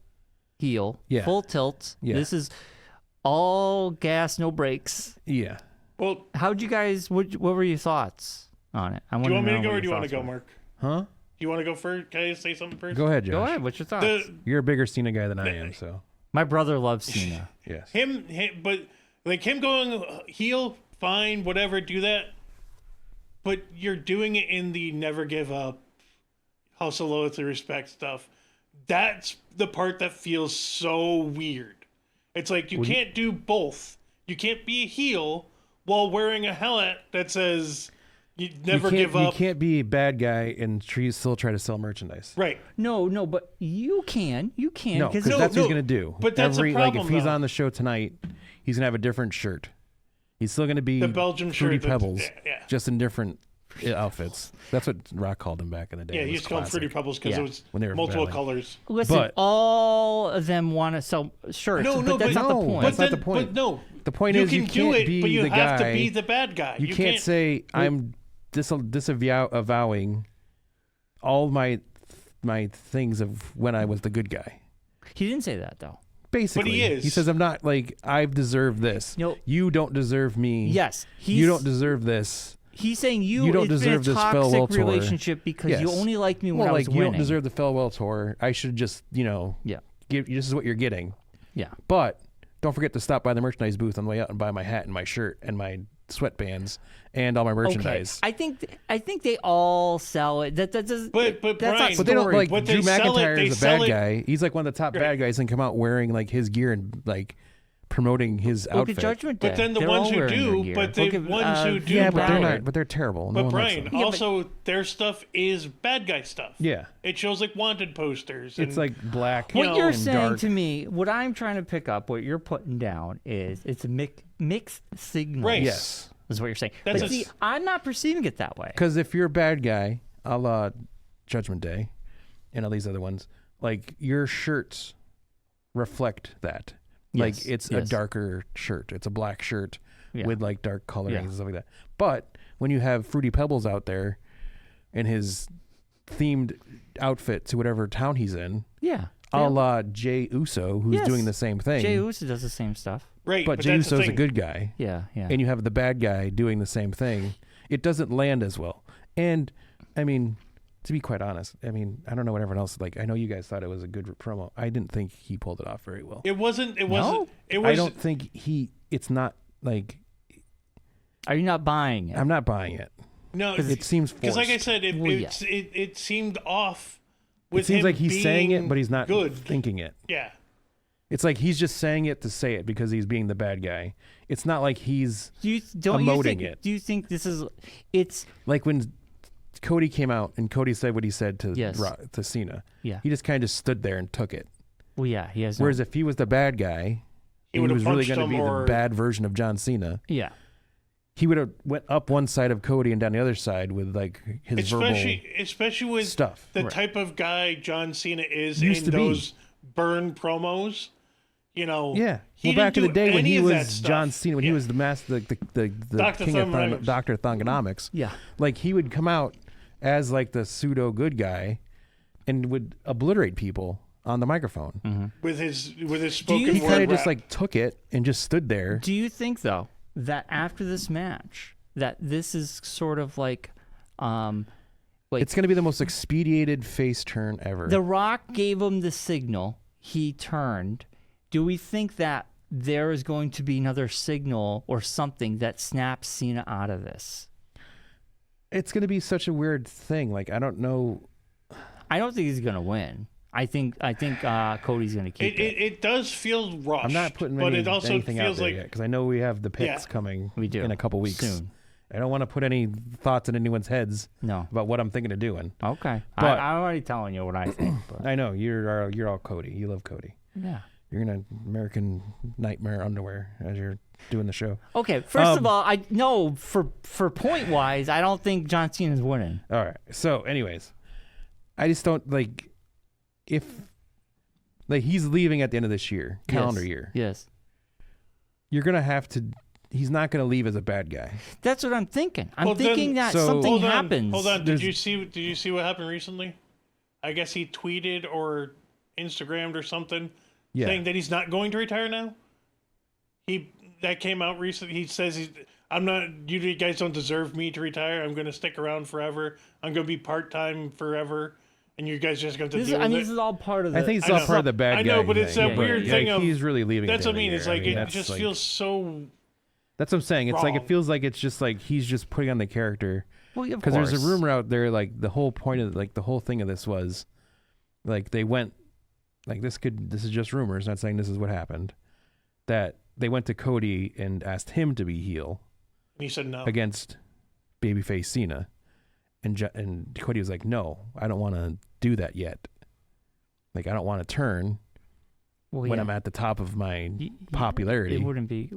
heel, full tilt. Yeah. This is all gas, no brakes. Yeah. Well, how'd you guys, what were your thoughts on it? Do you want me to go or do you want to go, Mark? Huh? Do you want to go first? Can I say something first? Go ahead, Josh. Go ahead. What's your thoughts? You're a bigger Cena guy than I am, so. My brother loves Cena. Yes. Him, but like him going heel, fine, whatever, do that. But you're doing it in the never give up, House of Loyalty Respect stuff. That's the part that feels so weird. It's like you can't do both. You can't be a heel while wearing a helmet that says you never give up. You can't be a bad guy and still try to sell merchandise. Right. No, but you can. You can. No, because that's what he's going to do. But that's a problem, like if he's on the show tonight, he's going to have a different shirt. He's still going to be the Belgium Fruity shirt. Pebbles, just in different outfits. That's what Rock called him back in the day. Yeah, he used to call them Fruity Pebbles because it was when they were multiple colors. Listen, all of them want to sell shirts. No, that's not the point. That's not the point. But no, the point is you can't be but you the have guy. to be the bad guy. You can't say I'm disavowing all my things of when I was the good guy. He didn't say that though. Basically, but he is. He says I'm not like I've deserved this. You don't deserve me. Yes, you don't deserve this. He's saying you don't deserve this farewell tour. Relationship because you only like me when I was you winning. Don't deserve the farewell tour. I should just give. This is what you're getting. Yeah, but don't forget to stop by the merchandise booth on the way out and buy my hat and my shirt and my sweatbands and all my merchandise. Okay. I think they all sell it. But Brian, but they don't like Drew McIntyre is a bad guy. He's like one of the top bad guys and come out wearing like his gear and like promoting his outfit. Judgment Day. But then the ones who do, but the ones who do, yeah, but they're not. But they're terrible. But Brian, also their stuff is bad guy stuff. Yeah, it shows like wanted posters. It's like black. What you're saying dark. to me, what I'm trying to pick up, what you're putting down is it's a mixed signal. Right. Yes, is what you're saying. But see, I'm not perceiving it that way. Because if you're a bad guy, a la Judgment Day, and all these other ones, like your shirts reflect that. Like it's a darker shirt. It's a black shirt with like dark colorings and stuff like that. But when you have Fruity Pebbles out there in his themed outfit to whatever town he's in, a la Jey Uso, who's doing the same thing. Jey Uso does the same stuff. Right. But Jey Uso's a good guy. Yeah. And you have the bad guy doing the same thing. It doesn't land as well. And I mean, to be quite honest, I mean, I don't know what everyone else like. I know you guys thought it was a good promo. I didn't think he pulled it off very well. It wasn't. I don't think it's not like. Are you not buying it? I'm not buying it. No, it seems forced. Because like I said, it seemed off with it seems him like he's saying it, but he's not good. thinking it. Yeah. It's like he's just saying it to say it because he's being the bad guy. It's not like he's don't emoting you think, it. Do you think this is? It's like when Cody came out and Cody said what he said to to Cena. Yeah. He just kind of stood there and took it. Well, yeah, he has. Whereas if he was the bad guy, he was really going to be the bad version of John Cena. Yeah. He would have went up one side of Cody and down the other side with like his especially with stuff. The type of guy John Cena is Used in to those burn promos. You know, yeah. He well, back in the day when he was John Cena, when he was the master, the king of Dr. Thongonomics. Yeah. Like he would come out as like the pseudo good guy, and would obliterate people on the microphone with his spoken word. He kind of rap. just like took it and just stood there. Do you think though that after this match, that this is sort of like it's going to be the most expedited face turn ever. The Rock gave him the signal. He turned. Do we think that there is going to be another signal or something that snaps Cena out of this? It's going to be such a weird thing. Like, I don't know. I don't think he's going to win. I think Cody's going to keep it. It does feel rushed. I'm not putting but it also anything out feels there like yet because I know we have the picks coming in a couple weeks. Soon. I don't want to put any thoughts in anyone's heads about what I'm thinking of doing. Okay. But I'm already telling you what I think. But. I know. You're all Cody. You love Cody. Yeah. You're in American Nightmare underwear as you're doing the show. Okay, first of all, I know for point wise, I don't think John Cena's winning. All right. So, anyways, I just don't like if he's leaving at the end of this year, calendar year. Yes. You're gonna have to. He's not gonna leave as a bad guy. That's what I'm thinking. I'm thinking that something happens. Hold on. Did you see what happened recently? I guess he tweeted or Instagrammed or something. Yeah. Saying that he's not going to retire now. That came out recently. He says I'm not. You guys don't deserve me to retire. I'm going to stick around forever. I'm going to be part-time forever, and you guys just going to deal with it. This is all part of. I think it's all part of the bad guy. I know, but it's that weird thing of he's really leaving. That's what I mean. It's like it just feels so. That's what I'm saying. It's wrong. like it feels like it's just like he's just putting on the character. Well, of because course. there's a rumor out there like the whole point of the whole thing of this was like they went. Like this is just rumors, not saying this is what happened. That they went to Cody and asked him to be heel. And he said no. Against babyface Cena. And Cody was like, no, I don't want to do that yet. Like, I don't want to turn when I'm at the top of my popularity. It wouldn't be.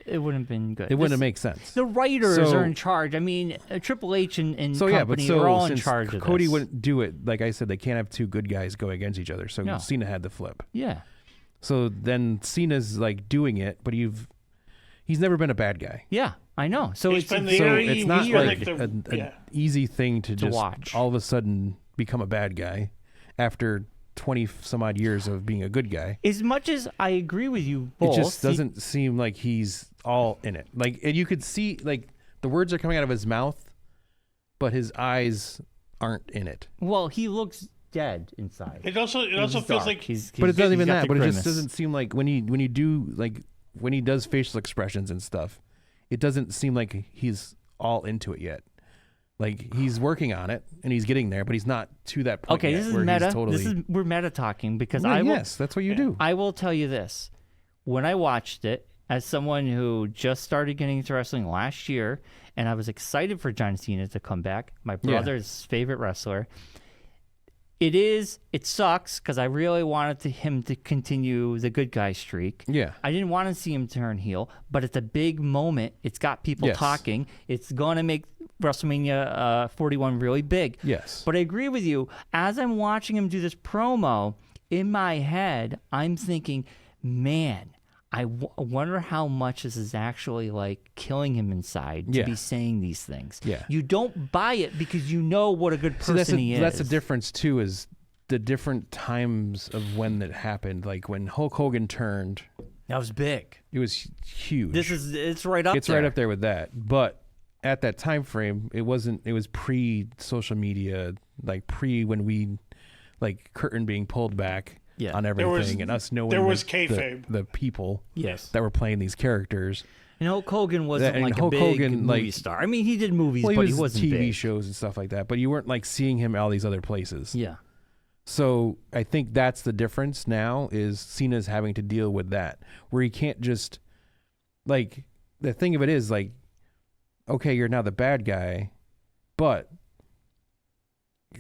It wouldn't have been good. It wouldn't make sense. The writers are in charge. I mean, Triple H and company are all in charge of this. Cody wouldn't do it. Like I said, they can't have two good guys go against each other. So Cena had the flip. Yeah. So then Cena's like doing it, but he's never been a bad guy. Yeah, I know. So it's not like an easy thing to just watch. All of a sudden become a bad guy after 20 some odd years of being a good guy. As much as I agree with you both, it just doesn't seem like he's all in it. Like, and you could see like the words are coming out of his mouth, but his eyes aren't in it. Well, he looks dead inside. It also feels like but it's not even that. But it just doesn't seem like when he does facial expressions and stuff, it doesn't seem like he's all into it yet. Like he's working on it and he's getting there, but he's not to that point. Okay, yet this is where meta. We're meta talking because yes, that's what you do. I will tell you this: when I watched it, as someone who just started getting into wrestling last year, and I was excited for John Cena to come back, my brother's favorite wrestler. It sucks because I really wanted him to continue the good guy streak. Yeah. I didn't want to see him turn heel, but it's a big moment. It's got people talking. It's going to make WrestleMania 41 really big. Yes. But I agree with you. As I'm watching him do this promo, in my head, I'm thinking, man, I wonder how much this is actually like killing him inside to be saying these things. Yeah. You don't buy it because you know what a good person he is. That's the difference too, is the different times of when it happened. Like when Hulk Hogan turned. That was big. It was huge. It's right up there. It's right up there with that. But at that time frame, it was pre-social media, like when we, like curtain being pulled back. Yeah. On everything and us knowing there was kayfabe. The people that were playing these characters. And Hulk Hogan wasn't a big movie star. I mean, he did movies, but he wasn't TV big. shows and stuff like that. But you weren't like seeing him all these other places. Yeah. So I think that's the difference now is Cena's having to deal with that, where he can't just, like, the thing of it is, like, okay, you're now the bad guy, but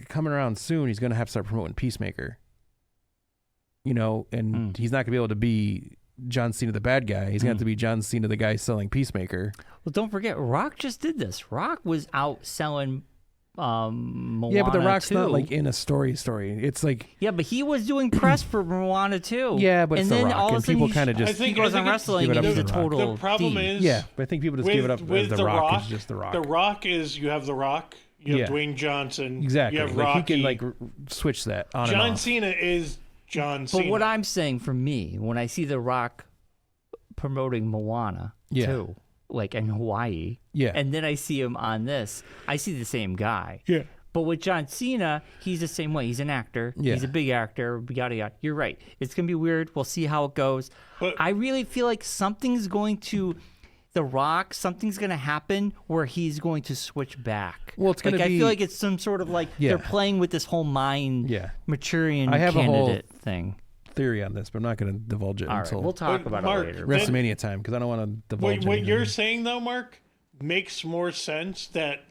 coming around soon, he's going to have to start promoting Peacemaker. You know, and he's not going to be able to be John Cena, the bad guy. He's going to have to be John Cena, the guy selling Peacemaker. Well, don't forget, Rock just did this. Rock was out selling Moana. Yeah, but The Rock's 2. not like in a story. It's like, Yeah, but he was doing press for Moana 2. yeah, but and it's The then Rock, all of a and sudden people kind of just, he goes on wrestling give it and up he's a to The Rock. total The problem D. is, yeah, but I think people just give it up as The Rock. It's just The Rock. The Rock is, you have The Rock, you have Yeah. Dwayne Johnson, Exactly. you have Like Rocky. he can like switch that on and John off. Cena is John Cena. But what I'm saying for me, when I see The Rock promoting Moana 2, like in Hawaii, Yeah. and then I see him on this, I see the same guy. Yeah. But with John Cena, he's the same way. He's an actor. Yeah. He's a big actor. Yada yada. You're right. It's gonna be weird. We'll see how it goes. But- I really feel like something's going to, The Rock. Something's gonna happen where he's going to switch back. Well, it's gonna like, I be- feel like it's some sort of like Yeah. they're playing with this whole mind Yeah. maturing I have a whole candidate thing. theory on this, but I'm not going to divulge it All right, until we'll talk But about Mark, it later. Then- WrestleMania time because I don't want to divulge what anything. you're saying though, Mark, makes more sense that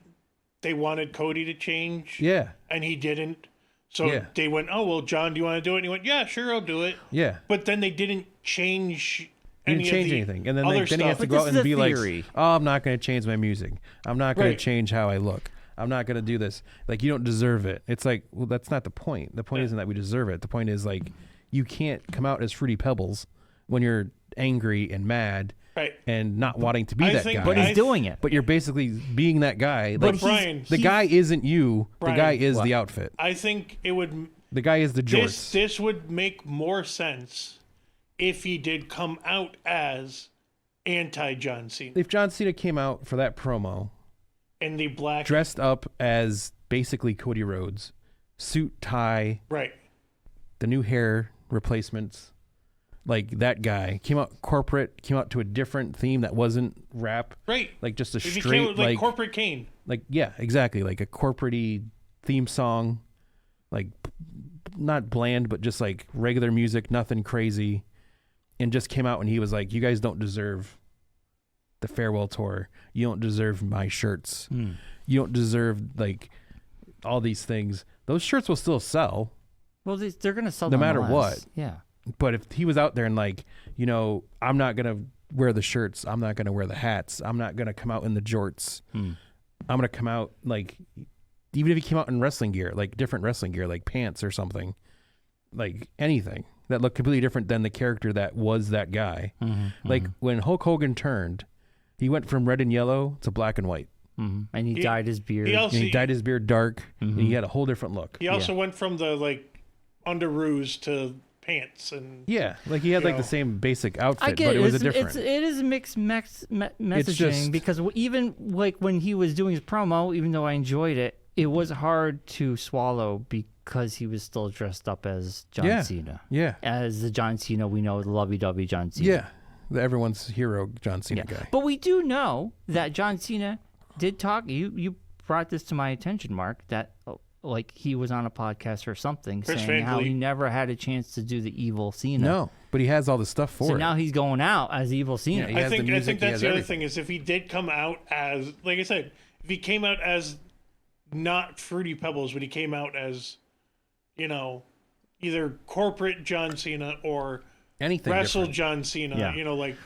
they wanted Cody to change. Yeah. And he didn't. So Yeah. they went, oh, well, John, do you want to do it? And he went, yeah, sure, I'll do it. Yeah. But then they didn't change He didn't change of the anything. And then, other then he has stuff. to But go out this is and be a like, theory. oh, I'm not going to change my music. I'm not going Right. to change how I look. I'm not going to do this. Like, you don't deserve it. It's like, well, that's not the point. The point isn't that we deserve it. The point is, like, you can't come out as Fruity Pebbles when you're angry and mad Right. and not wanting to be I that think- guy. But he's doing it. But you're basically being that guy. But Like, Brian, the guy isn't you. Brian, the guy is what? the outfit. I think it would. The guy is the jorts. This would make more sense if he did come out as anti-John Cena If John Cena came out for that promo, in the black. dressed up as basically Cody Rhodes, suit, tie, Right. the new hair replacements, like that guy came out corporate, came out to a different theme that wasn't rap, Right. like just a If he straight came with, like corporate Kane. like yeah, exactly, like a corporate-y theme song, like not bland but just like regular music, nothing crazy, and just came out and he was like, you guys don't deserve the farewell tour. You don't deserve my shirts. You don't deserve like all these things. Those shirts will still sell. Well, they're going to sell No matter nonetheless. what. Yeah. But if he was out there and like, you know, I'm not going to wear the shirts. I'm not going to wear the hats. I'm not going to come out in the jorts. I'm going to come out like, even if he came out in wrestling gear, like different wrestling gear, like pants or something, like anything that looked completely different than the character that was that guy. Like when Hulk Hogan turned, he went from red and yellow to black and white. And he dyed his beard. He also And he dyed his beard dark and he had a whole different look. he also went from the like underoos to pants and Yeah, like he had You like know. the same basic outfit, I get but it. it was a It's- different. It is a mixed messaging just- because even like when he was doing his promo, even though I enjoyed it, it was hard to swallow because he was still dressed up as John Yeah. Cena. Yeah, As the John Cena we know, the lovey-dovey John Cena. yeah, everyone's hero John Cena guy. But we do know that John Cena did talk. You brought this to my attention, Mark, that like he was on a podcast or something Chris saying Van how Vliet. he never had a chance to do the evil Cena. No, but he has all the stuff for So it. now he's going out as evil Cena. Yeah, he I has the think I music, think he that's has the other everything. thing is if he did come out as like I said, if he came out as not Fruity Pebbles, but he came out as, you know, either corporate John Cena or Anything wrestle different. John Cena, Yeah. you know, like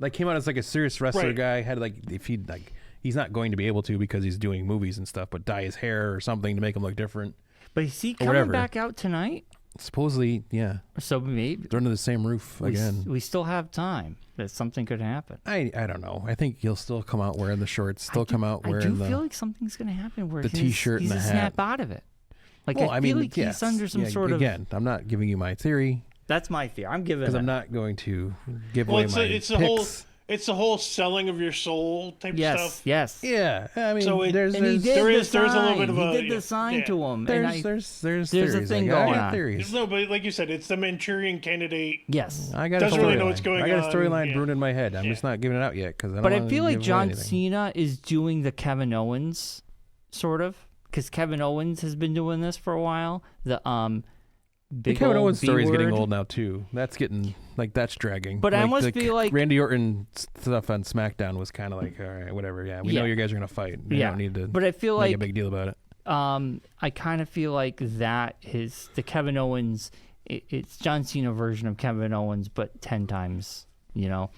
Like came out as like a serious wrestler Right. guy. Had like if he like he's not going to be able to because he's doing movies and stuff, but dye his hair or something to make him look different. But is he Or coming whatever. back out tonight? Supposedly, yeah, So maybe they're under the same roof again. we still have time that something could happen. I don't know. I think he'll still come out wearing the shorts. Still come out I wearing do the. feel like something's going to happen where the he's, t-shirt he's and a the snap hat. out of it. Like well, I I feel mean, like yes. he's under some Yeah, sort of. again. I'm not giving you my theory That's my fear. I'm giving because it. I'm not going to give well away it's my it's the picks. whole it's the whole selling of your soul type Yes, stuff. yes. Yeah, I mean, So it- there's And he there's did there the is- there's a little bit sign. of He a- did yeah, the sign yeah. to him. there's and I, there's there's a theories. thing Like, I going got on. theories. No, but like you said, it's the Manchurian Candidate. yes. I got Doesn't a really know storyline. what's going I got a on, storyline yeah. brewing in my head. I'm just not giving it out yet because I don't But I wanna feel like give away John anything. Cena is doing the Kevin Owens sort of. because Kevin Owens has been doing this for a while. The The Kevin Owens story is getting old now too. That's getting that's dragging. But I almost feel like Randy Orton stuff on SmackDown was kind of like, all right, whatever. Yeah, we know you guys are gonna fight. You don't need to. But I feel make like a big deal about it. I kind of feel like that is the Kevin Owens. It's John Cena version of Kevin Owens, but 10 times. But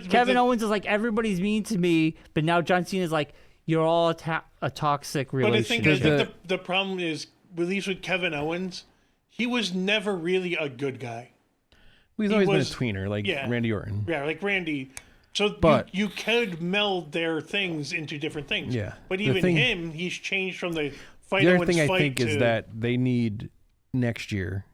Kevin Owens is like, everybody's mean to me, but now John Cena is like, you're all a toxic relationship. But I think the problem is, at least with Kevin Owens, he was never really a good guy. He's always been a tweener, like Randy Orton. Yeah, like Randy. So you could meld their things into different things. Yeah. But even he's changed from the fight. The other thing I think is that they need next year,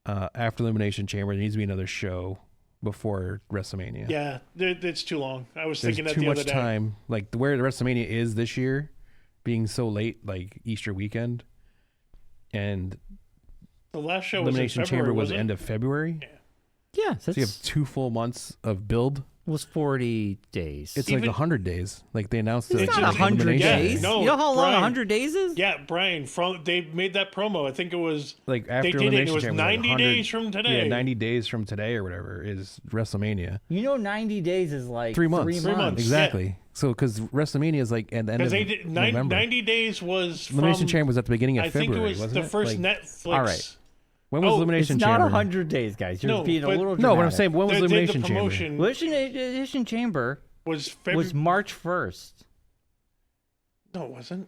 after Elimination Chamber, there needs to be another show before WrestleMania. Yeah, it's too long. I was thinking that the other day. There's too much time. Like where WrestleMania is this year, being so late, like Easter weekend, and the last show Elimination was in February, Chamber was the end of February. Yeah, so you have 2 full months of build. It was 40 days. It's like 100 days. Like they announced it. It's not 100 days. No, you know how long 100 days is? Yeah, Brian. They made that promo. I think it was like after they did it. It was Chamber, 90 days from today. Yeah, 90 days from today or whatever is WrestleMania. 90 days is like 3 months. 3 months. Exactly. Yeah. So because WrestleMania is like at the end of November. 90 days was from Elimination Chamber was at the beginning of February. I think it was the first Netflix. All right. When was Elimination it's Chamber? Not 100 days, guys. You're being a little dramatic. No, what I'm saying, when was Elimination Chamber? Elimination Chamber was March 1st. No, it wasn't.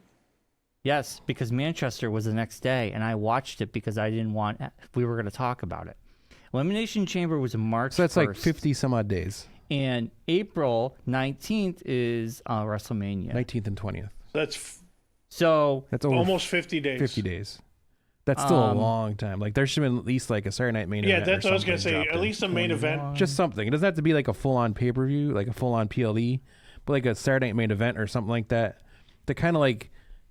Yes, because Manchester was the next day, and I watched it because I didn't want. We were going to talk about it. Elimination Chamber was March. So that's 1st, like 50 some odd days. And April 19th is WrestleMania. 19th and 20th. That's over almost 50 days. 50 days. That's still a long time. Like there should have been at least like a Saturday Night main event. Yeah, that's what I was gonna say. At least a main event. Just something. It doesn't have to be like a full on pay per view, like a full on PLE, but like a Saturday Night main event or something like that. To kind of like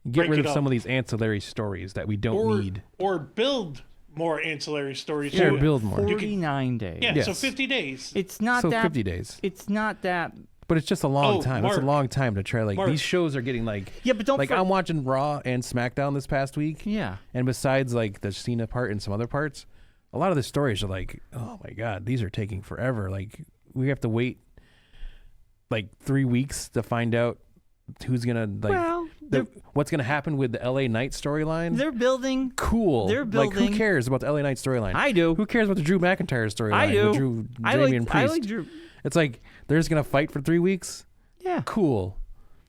get rid of some of these ancillary stories that we don't need. Or build more ancillary stories. Yeah, build more. 49 days. Yeah, yes. So 50 days. It's not that 50 days. It's not that. But it's just a long time. Mark, it's a long time to try. Like these shows are getting like but don't I'm watching Raw and SmackDown this past week. Yeah. And besides like the Cena part and some other parts, a lot of the stories are like, oh my god, these are taking forever. Like we have to wait like 3 weeks to find out who's gonna what's gonna happen with the LA Knight storyline. They're building. Cool. They're building. Like who cares about the LA Knight storyline? I do. Who cares about the Drew McIntyre storyline? I do. Drew, Damian Priest. I like Drew. It's like they're just gonna fight for 3 weeks. Yeah. Cool.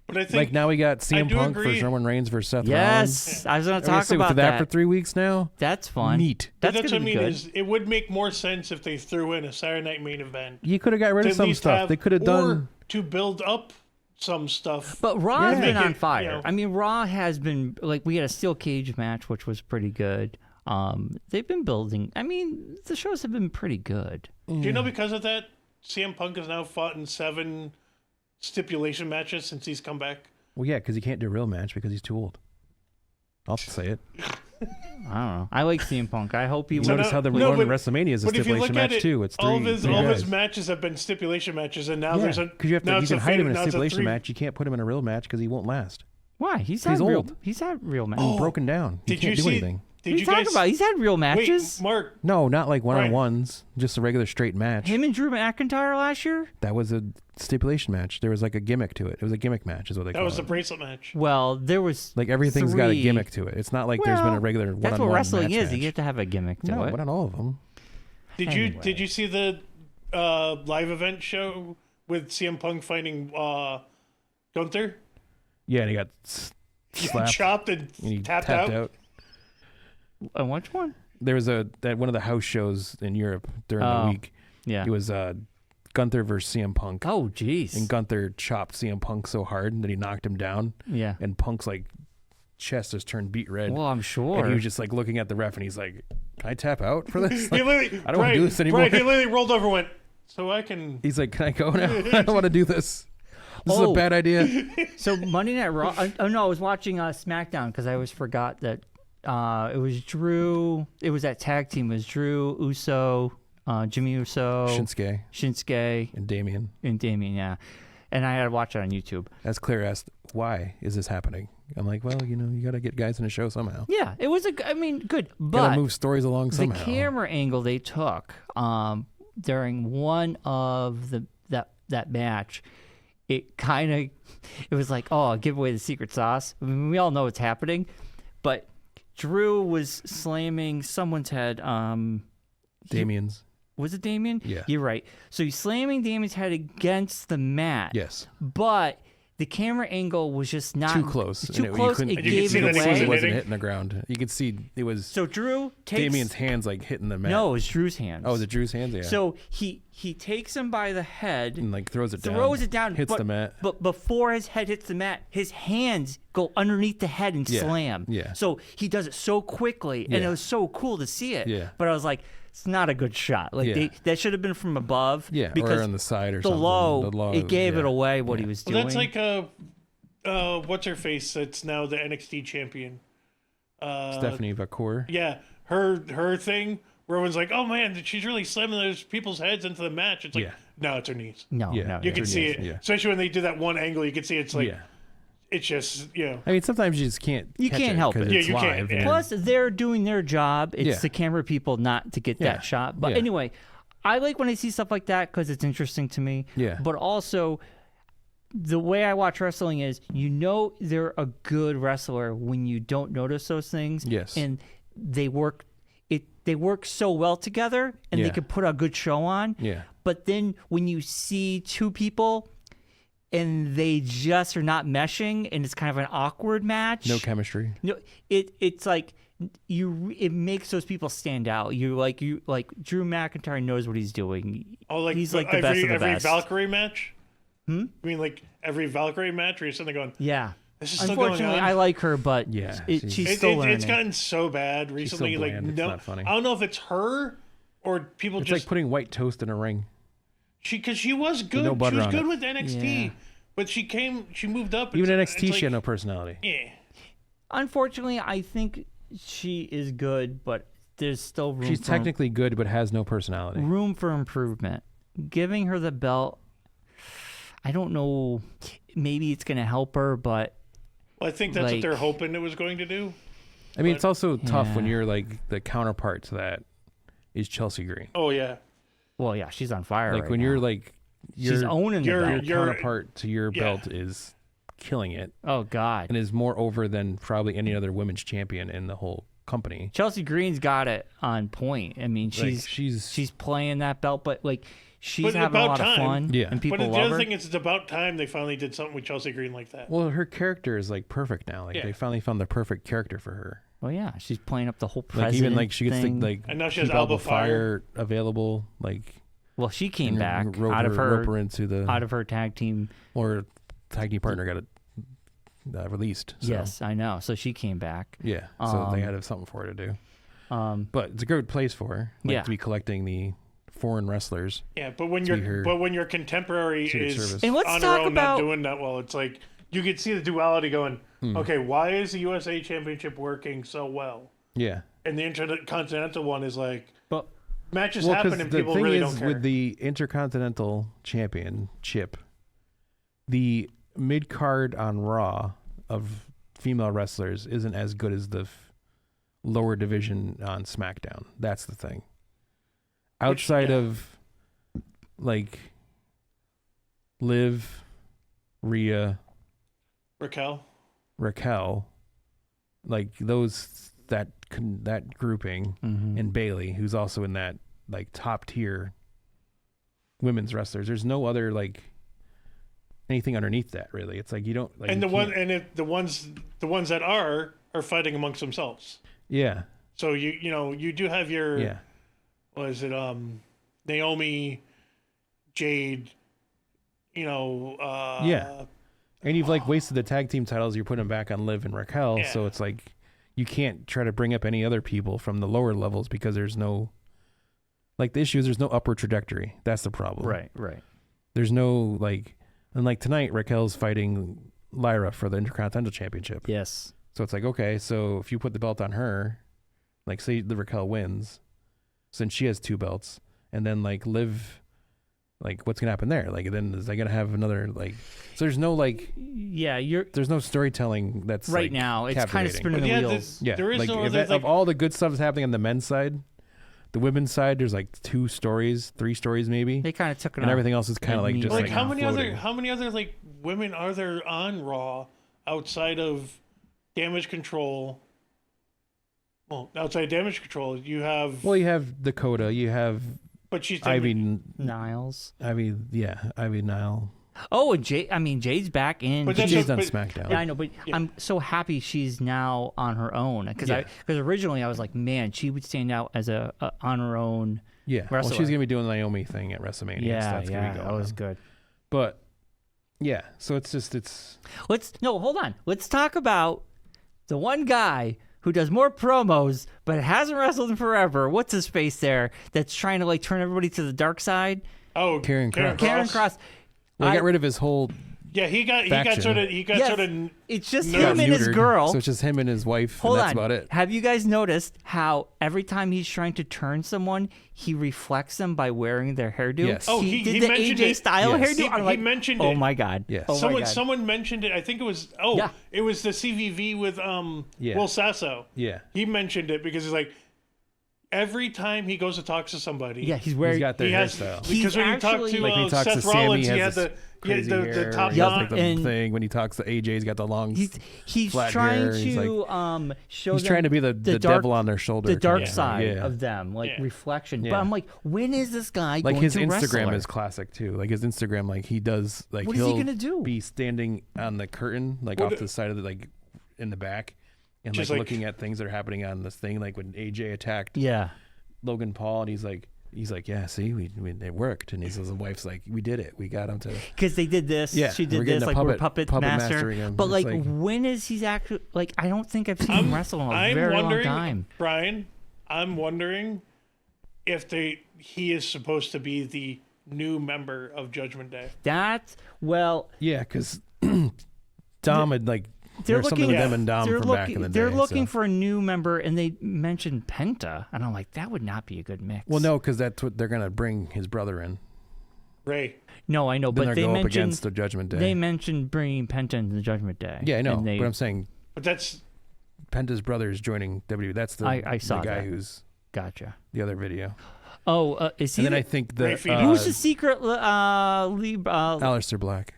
But I think like now we got CM Punk versus Roman Reigns versus Seth Rollins. Yes, I was gonna talk about that for 3 weeks now. That's fun. Neat. That's what I mean. Is it would make more sense if they threw in a Saturday Night main event. You could have got rid of some stuff. They could have done to build up some stuff. But Raw has been on fire. I mean, Raw has been like we had a steel cage match, which was pretty good. They've been building. I mean, the shows have been pretty good. Do you know because of that, CM Punk has now fought in 7 stipulation matches since he's come back? Well, yeah, because he can't do a real match because he's too old. I'll say it. I don't know. I like CM Punk. I hope he. Notice how the Roman WrestleMania is a stipulation match too. It's all of his matches have been stipulation matches, and now there's a because you can hide him in a stipulation match. You can't put him in a real match because he won't last. Why? He's old. He's had real matches. He's broken down. He can't do anything. Did you talk about? He's had real matches. Wait, Mark. No, not like one-on-ones. Just a regular straight match. Him and Drew McIntyre last year. That was a stipulation match. There was like a gimmick to it. It was a gimmick match, is what they call it. That was the bracelet match. Well, there was like everything's got a gimmick to it. It's not like there's been a regular one-on-one match. That's what wrestling is. Match. You have to have a gimmick to it. No, but not all of them. Did you see the live event show with CM Punk fighting Gunther? Yeah, and he got slapped, chopped and he tapped out. Which one? There was at one of the house shows in Europe during the week. Yeah, it was Gunther versus CM Punk. Oh, jeez. And Gunther chopped CM Punk so hard that he knocked him down. Yeah. And Punk's like chest just turned beet red. Well, I'm sure. And he was just like looking at the ref, and he's like, "Can I tap out for this? Like, I don't want to do this anymore." Right, he literally rolled over, and went, "So I can." He's like, "Can I go now? I don't want to do this. This is a bad idea." So Monday Night Raw. Oh no, I was watching SmackDown because I always forgot that. It was Drew. It was that tag team. It was Drew, Uso, Jimmy Uso, Shinsuke, and Damien. Yeah. And I had to watch it on YouTube. As Claire asked, why is this happening? I'm like, well, you got to get guys in a show somehow. Yeah, it was good. Got But to move stories along somehow. the camera angle they took during one of that match, it was like, oh, give away the secret sauce. I mean, we all know what's happening, but Drew was slamming someone's head. Damien's. Was it Damien? Yeah. You're right. So he's slamming Damien's head against the mat. Yes. But the camera angle was just not too close. Too And close. It you gave could see it that he away. It wasn't hitting. hitting the ground. You could see it was So Drew takes Damien's hands like hitting the mat. No, it was Drew's hands. Oh, was it Drew's hands? Yeah. So he takes him by the head, and like throws it down. Hits but, the mat. But before his head hits the mat, his hands go underneath the head and slam. Yeah. So he does it so quickly, and it was so cool to see it. Yeah. But I was like, it's not a good shot. Like that should have been from above. Yeah, because or on the side or the something. low, it gave it away what he was doing. Well, that's like what's her face? That's now the NXT champion. Stephanie Vacour. Yeah, her thing where everyone's like, "Oh man, she's really slamming those people's heads into the match." It's like, no, it's her knees. No, Yeah. no, You no. can see it, Yeah. especially when they do that one angle. You can see it's like, it's just I mean, sometimes you just can't. You catch can't it help 'cause it. Yeah, It's you can't, live. yeah. and- Plus, they're doing their job. It's Yeah. the camera people not to get Yeah. that shot. But Yeah. anyway, I like when I see stuff like that because it's interesting to me. Yeah. But also, the way I watch wrestling is, they're a good wrestler when you don't notice those things. Yes. And they work. They work so well together, and they Yeah. can put a good show on. Yeah. But then when you see two people and they just are not meshing, and it's kind of an awkward match. No chemistry. No, it's like it makes those people stand out. You like Drew McIntyre knows what he's doing. like he's like the best of the every best. Valkyrie match. I mean, like every Valkyrie match where you're sitting there going, Yeah. this is still going Unfortunately, on. I like her, but Yeah, she's still learning. It's gotten so bad recently. so Like bland, it's no, not funny. I don't know if it's her or people It's just like putting white toast in a ring. because she was good. no butter she was on good it. with NXT, Yeah. but she moved up. Even It's NXT, like, she had no personality. Yeah. Unfortunately, I think she is good, but there's still room. She's for, technically good, but has no personality. room for improvement. Giving her the belt, I don't know. Maybe it's going to help her, but Well, I think that's what Like- they're hoping it was going to do. I mean, it's also tough when Yeah. you're like the counterpart to that is Chelsea Green. Oh yeah, well, yeah, she's on fire. Like right when now. you're like she's owning the you're- belt. your counterpart to your yeah. belt is killing it Oh God. and is more over than probably any other women's champion in the whole company. Chelsea Green's got it on point. I mean, Like, she's playing that belt, but like she's But having a about lot of time. fun. Yeah. and people but the love other her. thing is, it's about time they finally did something with Chelsea Green like that. well, her character is like perfect now. Like Yeah. they finally found the perfect character for her. Well, yeah, she's playing up the whole Like president even like she gets to thing. like And now she has keep Alba Alba Fire. available. Like well, she came and back rope out of rope her into the out of her tag team. or tag team partner got it released. So, Yes, I know. So she came back. Yeah. So they Um, had to have something for her to do. But But it's a good place for her. Like, Yeah. to be collecting the foreign wrestlers. Yeah, but when To be her your contemporary Secret is Service. And let's on talk her own about- not doing that well, it's like you could see the duality going. Okay, why is the USA Championship working so well, Yeah. and the Intercontinental one is like but matches Well, happen because and the people thing really is, don't care. with the Intercontinental Championship, the mid card on Raw of female wrestlers isn't as good as the lower division on SmackDown. That's the thing. Outside yeah. of like Liv, Rhea, Raquel, like that grouping, and Bailey, who's also in that like top tier women's wrestlers. There's no other like anything underneath that really. It's like you don't like. and you can't- the ones that are fighting amongst themselves. yeah, So you do have your yeah, what is it Naomi, Jade, Yeah. and you've like wasted the tag team titles. You're putting them back on Liv and Raquel, Yeah. so it's like you can't try to bring up any other people from the lower levels because there's no. Like the issue is there's no upward trajectory. That's the problem. right. There's no like, and like tonight Raquel's fighting Lyra for the Intercontinental Championship. Yes. So it's like, okay, so if you put the belt on her, like say the Raquel wins, since she has 2 belts, and then like Liv Like, what's gonna happen there? Like, then is they gonna have another like? So there's no like. Yeah, There's no storytelling that's right like, now. It's kind of captivating. spinning the But yeah, wheels. Yeah, There is like, no if other, of all the good stuff that's happening on the men's side, the women's side, there's like 2 stories, 3 stories maybe, They kind of took it and on. everything else is kind of like just Like like how many floating. other like women are there on Raw outside of Damage Control? Well, outside Damage Control, you have. Well, you have Dakota, you have But she's Ivy, Niles. Ivy Nile. Oh, and Jade's back in. But that's She's on but- SmackDown. Yeah, I know, but I'm so happy she's now on her own because Yeah. originally I was like, man, she would stand out as a on her own. Yeah, well, wrestler. she's gonna be doing the Naomi thing at WrestleMania. so Yeah, that's gonna yeah, be going that was on. good. But yeah, so it's Hold on. Let's talk about the one guy who does more promos but hasn't wrestled in forever. What's his face there? That's trying to like turn everybody to the dark side. Oh, Karen Cross. Karen Cross. well, they got rid of his whole Yeah, he got faction. sort of Yes, it's just Got him and his neutered, girl. So it's just him and his wife, Hold and that's on. about it. Have you guys noticed how every time he's trying to turn someone, he reflects them by wearing their hairdo? Yes. Oh, he did he the mentioned AJ it. style Yes. hairdo. He- I'm he like, mentioned oh it. my god. Yes. Oh my god. Someone mentioned it. I think it was Yeah. it was the CVV with Yeah. Will Sasso. Yeah, He mentioned it because he's like every time he goes to talk to somebody. Yeah, he's wearing. he's got their He has hairstyle. He- because when he He's talked actually- to Like when he talks Seth to Sammy, Rollins, he he has had this the crazy hair, top he has, knot. like the and- thing. When he talks to AJ, he's got the long. He's flat trying hair. to He's like- show He's them trying to be the dark, devil on their shoulder. the kind dark of thing. side Yeah. of them, like Yeah. reflection. But Yeah. I'm like, when is this guy Like going his to Instagram wrestle? is classic too. Like his Instagram, like he does, like What is he he'll gonna do? be standing on the curtain, like Well, off to the side of the like in the back, and Just like like- looking at things that are happening on this thing. Like when AJ attacked Yeah. Logan Paul, and he's like, yeah, see, we it worked. And he says, the wife's like, we did it, we got him to. Because they did this, Yeah, she we're did getting this, a like we're puppet puppet master. mastering him. But It's like, like- when is he's actually like? I don't think I've seen him wrestle in a I'm very long wondering, time. Brian. I'm wondering if he is supposed to be the new member of Judgment Day. That's well, Yeah, because Dom had like they're there's something looking. with them and Dom they're from looking. back in the day. They're looking so. for a new member, and they mentioned Penta, and I'm like, that would not be a good mix. Well, no, because that's what they're gonna bring his brother in. Ray. no, I know, Then but they're they go up mentioned against the Judgment Day. they mentioned bringing Penta into the Judgment Day. Yeah, I know, and they- but I'm saying But that's Penta's brother is joining WWE. That's the I saw the guy that. who's Gotcha. the other video. Oh, is he? And then the- I think Ray the Phoenix. who's the secret? Aleister Black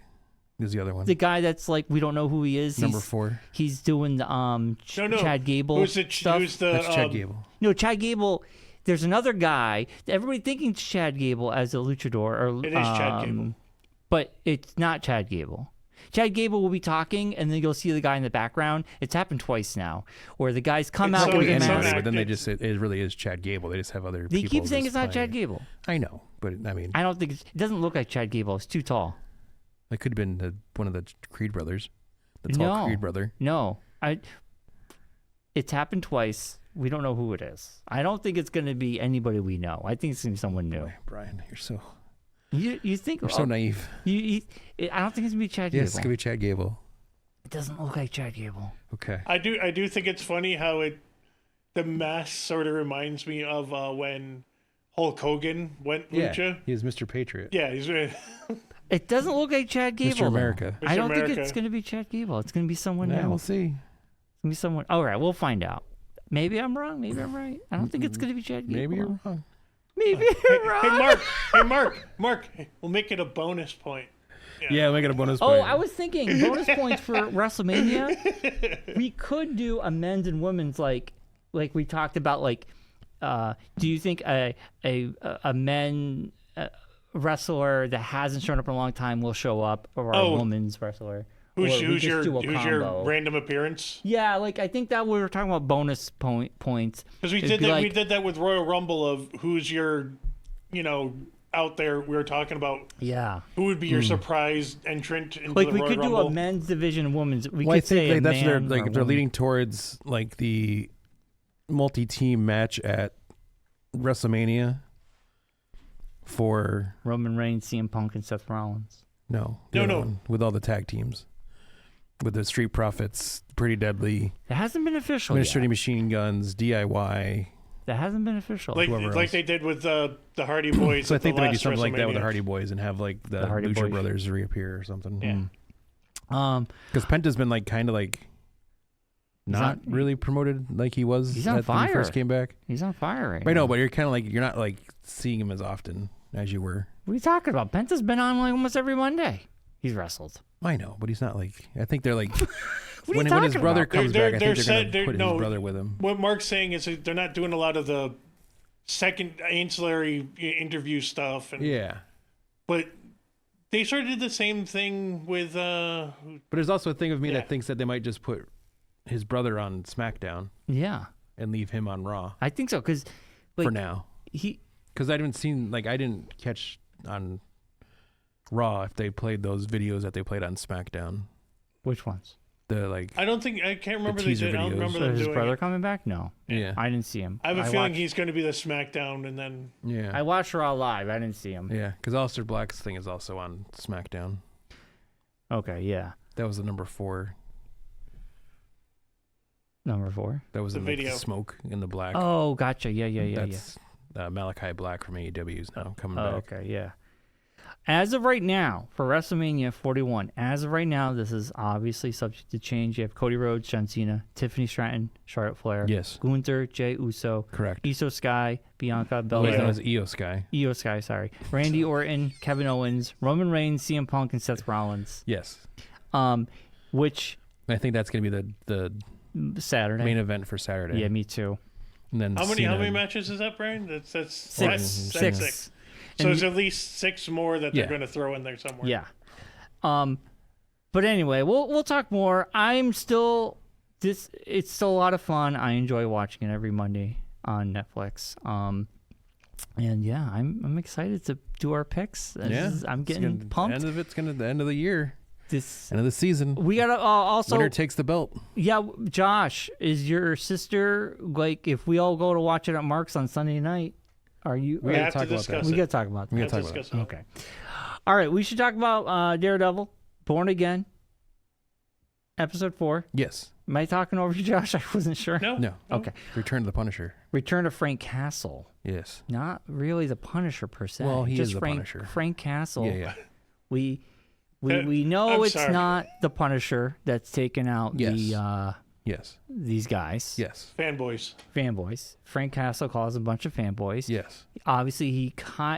is the other one. The guy that's like we don't know who he is. Number He's, 4. he's doing the no. Chad Gable Who's the stuff. who's the That's Chad Gable. No, Chad Gable. There's another guy. Everybody thinking it's Chad Gable as a luchador. Or, It is Chad Gable. But it's not Chad Gable. Chad Gable will be talking, and then you'll see the guy in the background. It's happened twice now, where the guys come It's out so- with a it's so mask. Anybody, but then they active. just it really is Chad Gable. They just have other They people. keep saying just it's not Chad playing. Gable. I know, but I mean, I don't think it doesn't look like Chad Gable. It's too tall. it could have been one of the Creed brothers, the tall No. Creed brother. No, it's happened twice. We don't know who it is. I don't think it's going to be anybody we know. I think it's going to be someone new. Boy, Brian, you're so You think? so naive. I don't think it's going to be Chad Yes, it's Gable. gonna be Chad Gable. It doesn't look like Chad Gable. Okay. I do think it's funny how the mask sort of reminds me of when Hulk Hogan went lucha. He is Mr. Patriot. Yeah, he's It doesn't look like Chad Gable. though. America. I don't think America. it's going to be Chad Gable. It's going to be someone Yeah, new. we'll see. It's going to be someone. All right, we'll find out. Maybe I'm wrong. Maybe I'm right. I don't think it's going to be Chad Gable. Maybe you're wrong. Maybe you're wrong. Hey Mark, we'll make it a bonus point. Yeah, make it a bonus Oh, point. I was thinking bonus points for WrestleMania. We could do a men's and women's like we talked about. Like, do you think a men wrestler that hasn't shown up in a long time will show up, or a women's wrestler? Or we Who's just do a your combo? random appearance? Yeah, like I think that we were talking about bonus points. Because we It'd did be that. like- We did that with Royal Rumble of who's your, out there. We were talking about Yeah, who would be your surprise entrant into like the we Royal could do Rumble. a men's division, and women's. We Well, I could say think a that's man or a they're woman. leading towards like the multi-team match at WrestleMania for Roman Reigns, CM Punk, and Seth Rollins. the No, other no. one, with all the tag teams, with the Street Profits, Pretty Deadly, It hasn't been official Ministry yet. Machine Guns, DIY. That hasn't been official. Like whoever else. they did with the Hardy Boys. So I at think the they might do last something like that with the WrestleMania. Hardy Boys and have like the Hardy Lucha Boys. Brothers reappear or something. Yeah. Because Penta's been like kind of like not really promoted like he was He's on when fire. he first came back. He's on fire right I now. know, but you're kind of like you're not like seeing him as often as you were. What are you talking about? Penta's been on like almost every Monday. He's wrestled. I know, but he's not like. I think they're like What are you when talking his brother about? comes They're- back. I think they're they're set- gonna put no. his brother with him. What Mark's saying is that they're not doing a lot of the second ancillary interview stuff. And, Yeah, But they sort of did the same thing with. but there's also a thing of me Yeah. that thinks that they might just put his brother on SmackDown Yeah, and leave him on Raw I think so. Because for now. he Because I didn't catch on Raw if they played those videos that they played on SmackDown. which ones? The like, I can't remember they teaser did. I don't videos. remember So them his doing brother it. coming back? No, yeah, I didn't see him. I have a feeling watched, he's going to be the SmackDown, and then yeah, I watched Raw live. I didn't see him. yeah. Because Aleister Black's thing is also on SmackDown. Okay, yeah. That was the number 4. Number 4. That was The in like, video. the smoke in the black. Oh, gotcha. Yeah. That's Malachi Black from AEW is now coming Oh, back. okay, yeah. As of right now, for WrestleMania 41, as of right now, this is obviously subject to change. You have Cody Rhodes, John Cena, Tiffany Stratton, Charlotte Flair, Yes, Gunther, Jey Uso, correct. Iso Sky, Bianca He's known Belair, as Io Sky. Io Sky, sorry, Randy Orton, Kevin Owens, Roman Reigns, CM Punk, and Seth Rollins. Yes, Which I think that's gonna be the Saturday. main event for Saturday. Yeah, me too. And then how many Cena- matches is that, Brian? That's Six. that's Six. So And there's at least 6 more that they're Yeah. going to throw in there somewhere. Yeah. But anyway, we'll talk more. It's still a lot of fun. I enjoy watching it every Monday on Netflix. And yeah, I'm excited to do our picks. I'm getting pumped. The end of the year, This end of the season. we gotta also Winner takes the belt. yeah. Josh, is your sister like? If we all go to watch it at Mark's on Sunday night, are you? We gotta have talk to about discuss that. we it. gotta talk about that. We We have gotta to talk about discuss it. Okay. All right, we should talk about Daredevil, Born Again, episode 4. Yes. Am I talking over you, Josh? I wasn't sure. No. Okay. Return to the Punisher. Return to Frank Castle. Yes. Not really the Punisher per se. Well, he just is the Frank, Punisher. Frank Castle. Yeah. We know I'm it's sorry. not the Punisher that's taken out Yes. Yes. these guys. Yes. Fanboys. Fanboys. Frank Castle calls a bunch of fanboys. Yes. Obviously,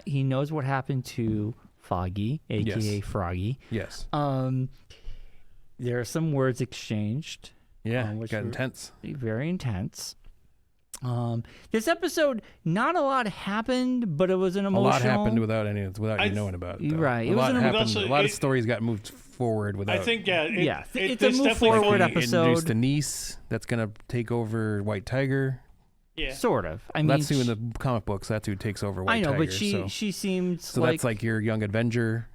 he knows what happened to Foggy, aka Yes. Froggy. Yes. There are some words exchanged. Yeah. which Got were- intense. Very intense. This episode, not a lot happened, but it was an A emotional. lot happened without you knowing about it. Though. Right. A It was lot an- happened. also- a lot of it- stories got moved forward without. I think, yeah. It's a this move definitely forward felt- episode. Introduced Denise. That's gonna take over White Tiger. Yeah. Sort of. I mean, That's who in the comic books. That's who takes over White I know, Tiger. but so she seemed that's like your Young Avenger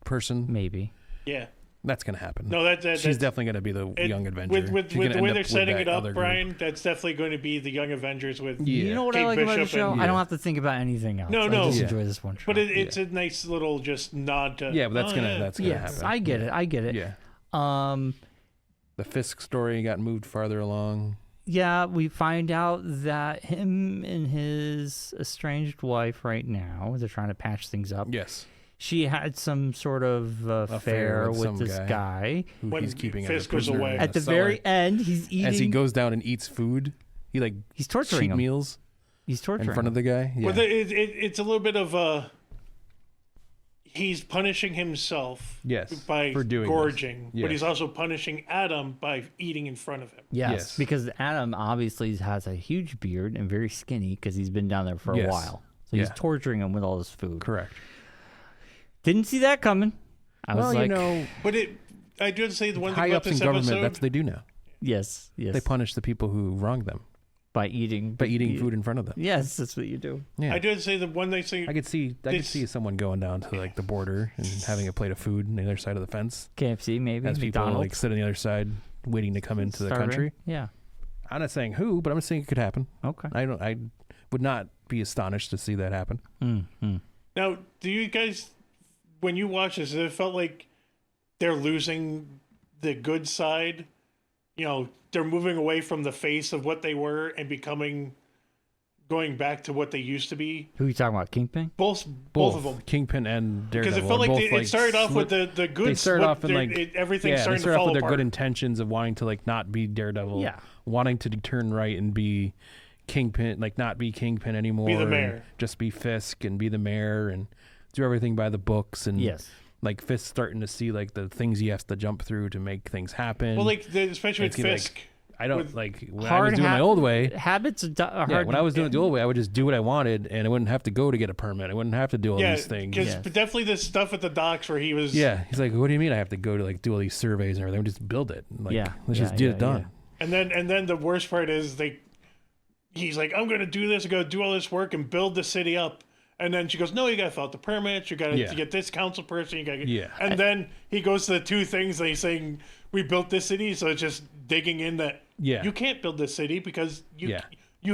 person. maybe. Yeah. That's gonna happen. No, She's definitely going to be the Young Avenger. With She's the gonna way end they're up with setting that it up, other group. Brian, that's definitely going to be the Young Avengers with. Yeah. You know what I Kate like about the Bishop show? and- I don't Yeah. have to think about anything else. No, I no. just Yeah. enjoy this one show. But it's a nice little just nod to. Yeah, but that's oh, gonna yeah. that's gonna yes, happen. I get it. I get it. Yeah. The Fisk story got moved farther along. Yeah, we find out that him and his estranged wife right now, they're trying to patch things up. Yes. She had some sort of affair with with some this guy. Who When he's keeping Fisk as a goes prisoner away. in At the cellar. very end, he's eating. as he goes down and eats food, he like he's torturing cheat him. meals He's torturing in front of the guy. Yeah. Well, it's a little bit of he's punishing himself Yes, by for doing gorging, this. but Yes. he's also punishing Adam by eating in front of him. Yes, Yes. because Adam obviously has a huge beard and very skinny because he's been down there for a Yes. while. So he's Yeah. torturing him with all this food. Correct. Didn't see that coming. I was Well, like, you know, But I do have to say the one thing high about ups in this government, episode. that's what they do now. yes, They punish the people who wronged them by eating by eating food in front of them. Yes, that's what you do. Yeah. I do have to say the one they say. I could see someone going down to like the border and having a plate of food on the other side of the fence. KFC maybe. As people McDonald's. like sit on the other side waiting to come into the Starving. country. Yeah. I'm not saying who, but I'm saying it could happen. Okay. I would not be astonished to see that happen. Mm-hmm. Now, do you guys, when you watch this, it felt like they're losing the good side? You know, they're moving away from the face of what they were and becoming going back to what they used to be. Who are you talking about? Kingpin? Both of them. Kingpin and Daredevil. Because it felt like both, it started off with the good. They started off in everything starting they to started off fall with their apart. good intentions of wanting to like not be Daredevil, wanting to turn right and be Kingpin, like not be Kingpin anymore, be the mayor, just be Fisk and be the mayor and do everything by the books and like Fisk starting to see like the things he has to jump through to make things happen. Well, like especially with Fisk. I don't like when I was doing my old way. Habits are hard. When I was doing it the old way, I would just do what I wanted, and I wouldn't have to go to get a permit. I wouldn't have to do all these things. Because definitely this stuff at the docks where he was. Yeah, he's like, "What do you mean I have to go to like do all these surveys and everything? Just build it. Like, let's just get it done." Yeah. And then the worst part is he's like, "I'm gonna do this. I'm gonna do all this work and build the city up." And then she goes, "No, you gotta fill out the permits. You gotta get this council person. You gotta get." And then he goes to the two things that he's saying. We built this city, so it's just digging in that you can't build this city because you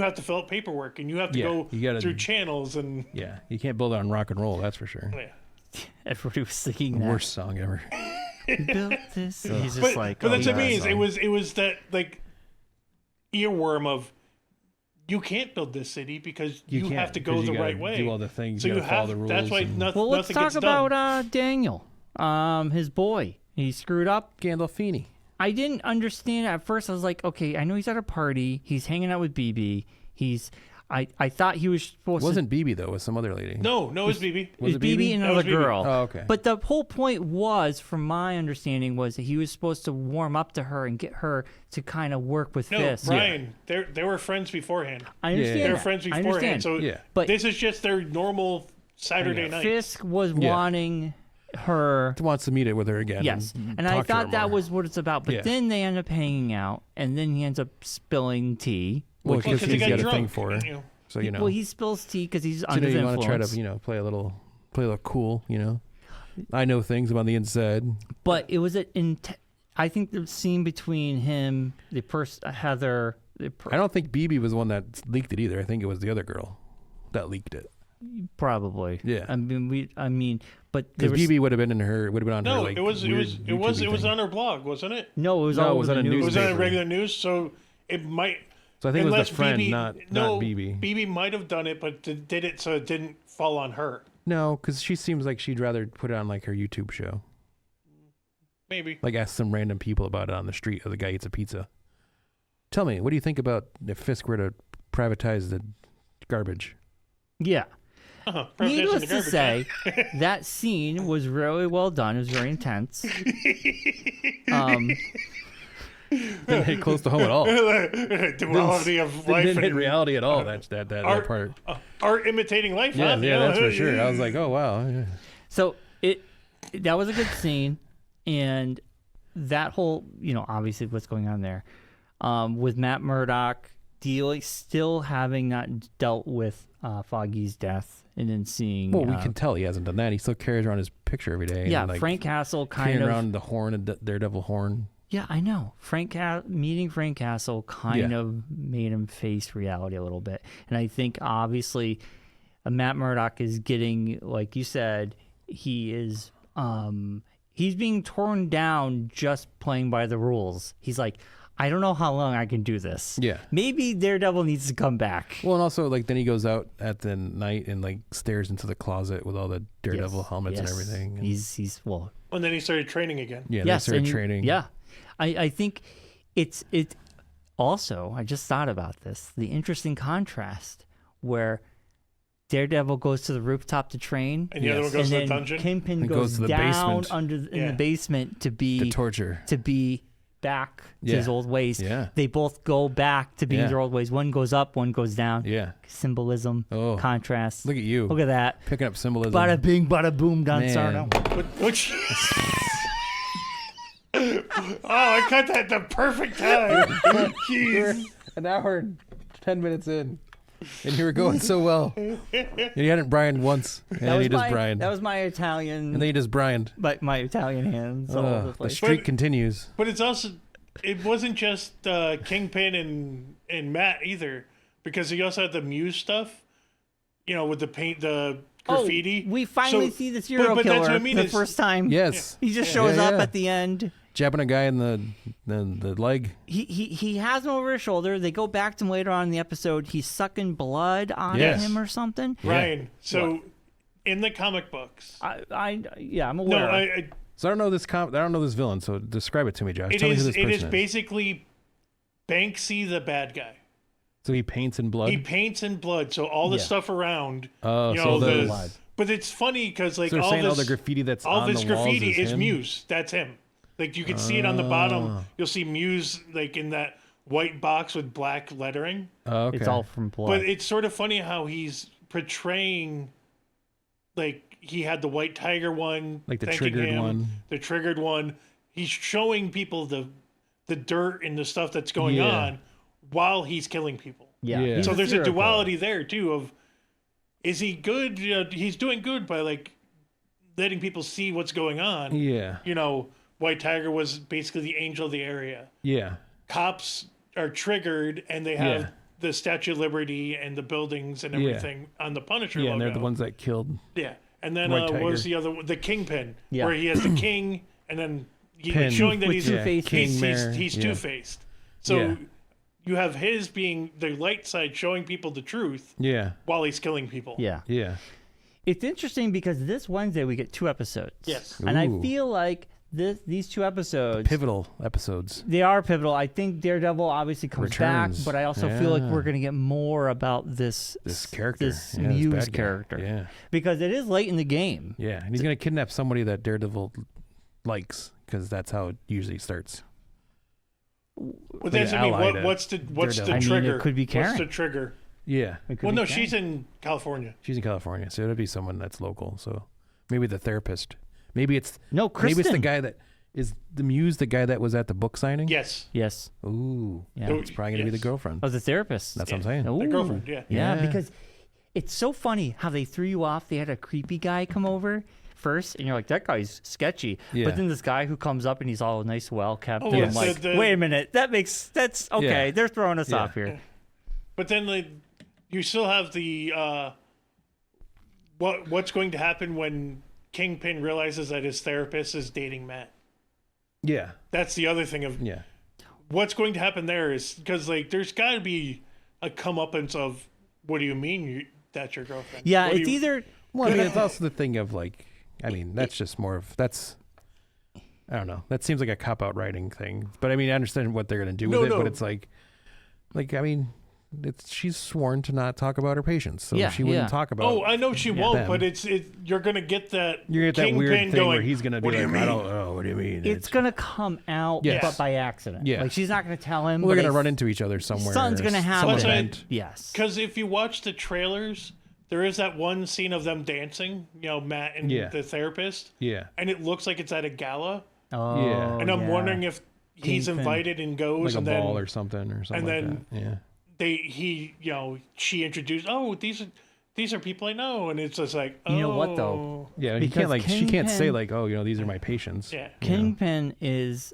have to fill out paperwork and you have to go through channels and you can't build it on rock and roll. That's for sure. Yeah. Everybody was singing the that. Worst song ever. Built this. He's just but that's what I mean. It was that like earworm of you can't build this city because you have to go the right way. Do all the things. So you have follow the rules. That's why nothing let's gets talk done. about Daniel, his boy. He screwed up. Gandolfini. I didn't understand at first. I was like, okay, I know he's at a party. He's hanging out with BB. I thought he was supposed to... It wasn't BB, though. It was some other lady. No, it was BB. It was BB and another girl. Oh, okay. But the whole point was, from my understanding, was that he was supposed to warm up to her and get her to kind of work with Fisk. No, Brian, they were friends beforehand. I understand They were friends beforehand. So but this is just their normal Saturday night. Fisk was wanting... her wants to meet it with her again. Yes, and I thought that was what it's about. But then they end up hanging out, and then he ends up spilling tea. Well, because he's got a thing for her. So well, he spills tea because he's under the influence. You want to try to play a little cool. I know things about the inside. But it was I think the scene between him, the person Heather. I don't think BB was the one that leaked it either. I think it was the other girl that leaked it. Probably. Yeah. I mean, but because BB would have been on her. No, like, it was on her blog, wasn't it? No, it was on a news. It was on regular news, so it might. So I think it was the friend, not BB. BB might have done it, but did it so it didn't fall on her. No, because she seems like she'd rather put it on like her YouTube show. Maybe. Like ask some random people about it on the street, or the guy eats a pizza. Tell me, what do you think about if Fisk were to privatize the garbage? Yeah. Needless to say, that scene was really well done. It was very intense. Didn't hit close to home at all. Duality of life. Didn't hit reality at all. That part. Art imitating life. Yeah, that's for sure. I was like, oh wow. Yeah. So that was a good scene, and that whole obviously what's going on there with Matt Murdock still having not dealt with Foggy's death. And then seeing... Well, we can tell he hasn't done that. He still carries around his picture every day. Yeah, and, Frank Castle carrying around the horn, the Daredevil horn. Yeah, I know. Meeting Frank Castle kind of made him face reality a little bit. And I think, obviously, Matt Murdock is getting, like you said, he's being torn down just playing by the rules. He's like... I don't know how long I can do this. Yeah. Maybe Daredevil needs to come back. Well, and also, then he goes out at the night and, stares into the closet with all the Daredevil helmets and everything. And and then he started training again. Yeah, they started training. Yeah. I think it's also, I just thought about this, the interesting contrast where Daredevil goes to the rooftop to train. And the other one goes to the dungeon. Kingpin goes to the down basement. in the basement to torture. To be back to his old ways. Yeah. They both go back to being their old ways. One goes up, one goes down. Yeah. Symbolism, contrast. Look at you. Look at that. Picking up symbolism. Bada bing, bada boom, done Sarno. I cut that at the perfect time. Jeez. An hour, 10 minutes in. And you were going so well. And you hadn't Bryan once. And then you just Bryan. That was my Italian. And then you just Bryan. But my Italian hands all over the place. The streak continues. But it wasn't just Kingpin and Matt either. Because he also had the Muse stuff. With the paint, the graffiti. We finally see the serial killer the first time. Yes. He just shows up at the end. jabbing a guy in the leg. He has him over his shoulder. They go back to him later on in the episode. He's sucking blood on him or something. Ryan, so in the comic books, I'm aware. No, So I don't know this villain. So describe it to me, Josh. Tell me who this person is. It is basically Banksy, the bad guy. So he paints in blood. He paints in blood. So all the stuff around. Oh, you so know, blood. But it's funny because like so all the graffiti that's all on this the walls graffiti is him? Muse. That's him. Like you can see it on the bottom. You'll see Muse like in that white box with black lettering. Oh, okay. It's all from blood. But it's sort of funny how he's portraying, like he had the white tiger one, like the thanking triggered him, one. the triggered one. He's showing people the dirt and the stuff that's going on while he's killing people. Yeah. So there's a duality there too of, is he good? You know, he's doing good by like letting people see what's going on. Yeah. You know, White Tiger was basically the angel of the area. Yeah. Cops are triggered and they have the Statue of Liberty and the buildings and everything on the Punisher logo. Yeah, and they're the ones that killed. Yeah. And then White what Tiger. was the other one? The Kingpin, where he has the king and then showing that With he's Two-Faced. he's two-faced. So you have his being the light side showing people the truth while he's killing people. Yeah. Yeah. It's interesting because this Wednesday we get 2 episodes. Yes. And I Ooh. feel like these 2 episodes, Pivotal episodes. they are pivotal. I think Daredevil obviously comes back, Returns. but I also feel like we're going to get more about this character. this Yeah, Muse bad guy. character. Yeah. Because it is late in the game. Yeah. And he's going to kidnap somebody that Daredevil likes because that's how it usually starts. But that's I mean, what's the Daredevil. I mean, trigger? it could be Karen. What's the trigger? Yeah. Well, no, she's in California. She's in California, so it'll be someone that's local. So maybe the therapist. Maybe it's Kristen. Maybe it's the guy that is the Muse, the guy that was at the book signing. Yes. Yes. Ooh. Yeah. It's probably gonna be the girlfriend. Oh, the therapist. That's what I'm saying. The Ooh. girlfriend, yeah. Yeah, Yeah. because it's so funny how they threw you off. They had a creepy guy come over first, and you're like, that guy's sketchy. Yeah. But then this guy who comes up and he's all nice, well kept. Oh, and I'm yes. like, wait a minute, that's okay. Yeah. They're throwing us Yeah. off here. But then like, you still have the what's going to happen when Kingpin realizes that his therapist is dating Matt. Yeah. That's the other thing of what's going to happen there is because like there's got to be a comeuppance of what do you mean that's your girlfriend? Yeah, What do it's you- either. Well, I mean, it's also the thing of like, I mean, that's just more of I don't know. That seems like a cop out writing thing. But I mean, I understand what they're gonna do with it. No. But it's like I mean, she's sworn to not talk about her patients, so Yeah, she wouldn't yeah. talk about. Oh, I know she won't, them. but you're gonna get that. You get that Kingpin weird thing going, where he's gonna be what do like, you mean? I don't know. What do you mean? It's gonna come out, Yes. but by accident. Yeah. Like she's not gonna tell him. Well, they're but gonna it's- run into each other somewhere. Something's gonna or happen. some That's event. Yes. Because if you watch the trailers, there is that one scene of them dancing. You know, Matt and the therapist. Yeah. And it looks like it's at a gala. Oh. Yeah. And I'm wondering if he's Kingpin. invited and goes, Like a and then ball or something and then like that. she introduced. Oh, these are people I know, and it's just like, oh, You know what, though? Yeah. He Because can't she can't say Kingpin- like, oh, these are my patients. Yeah. Kingpin is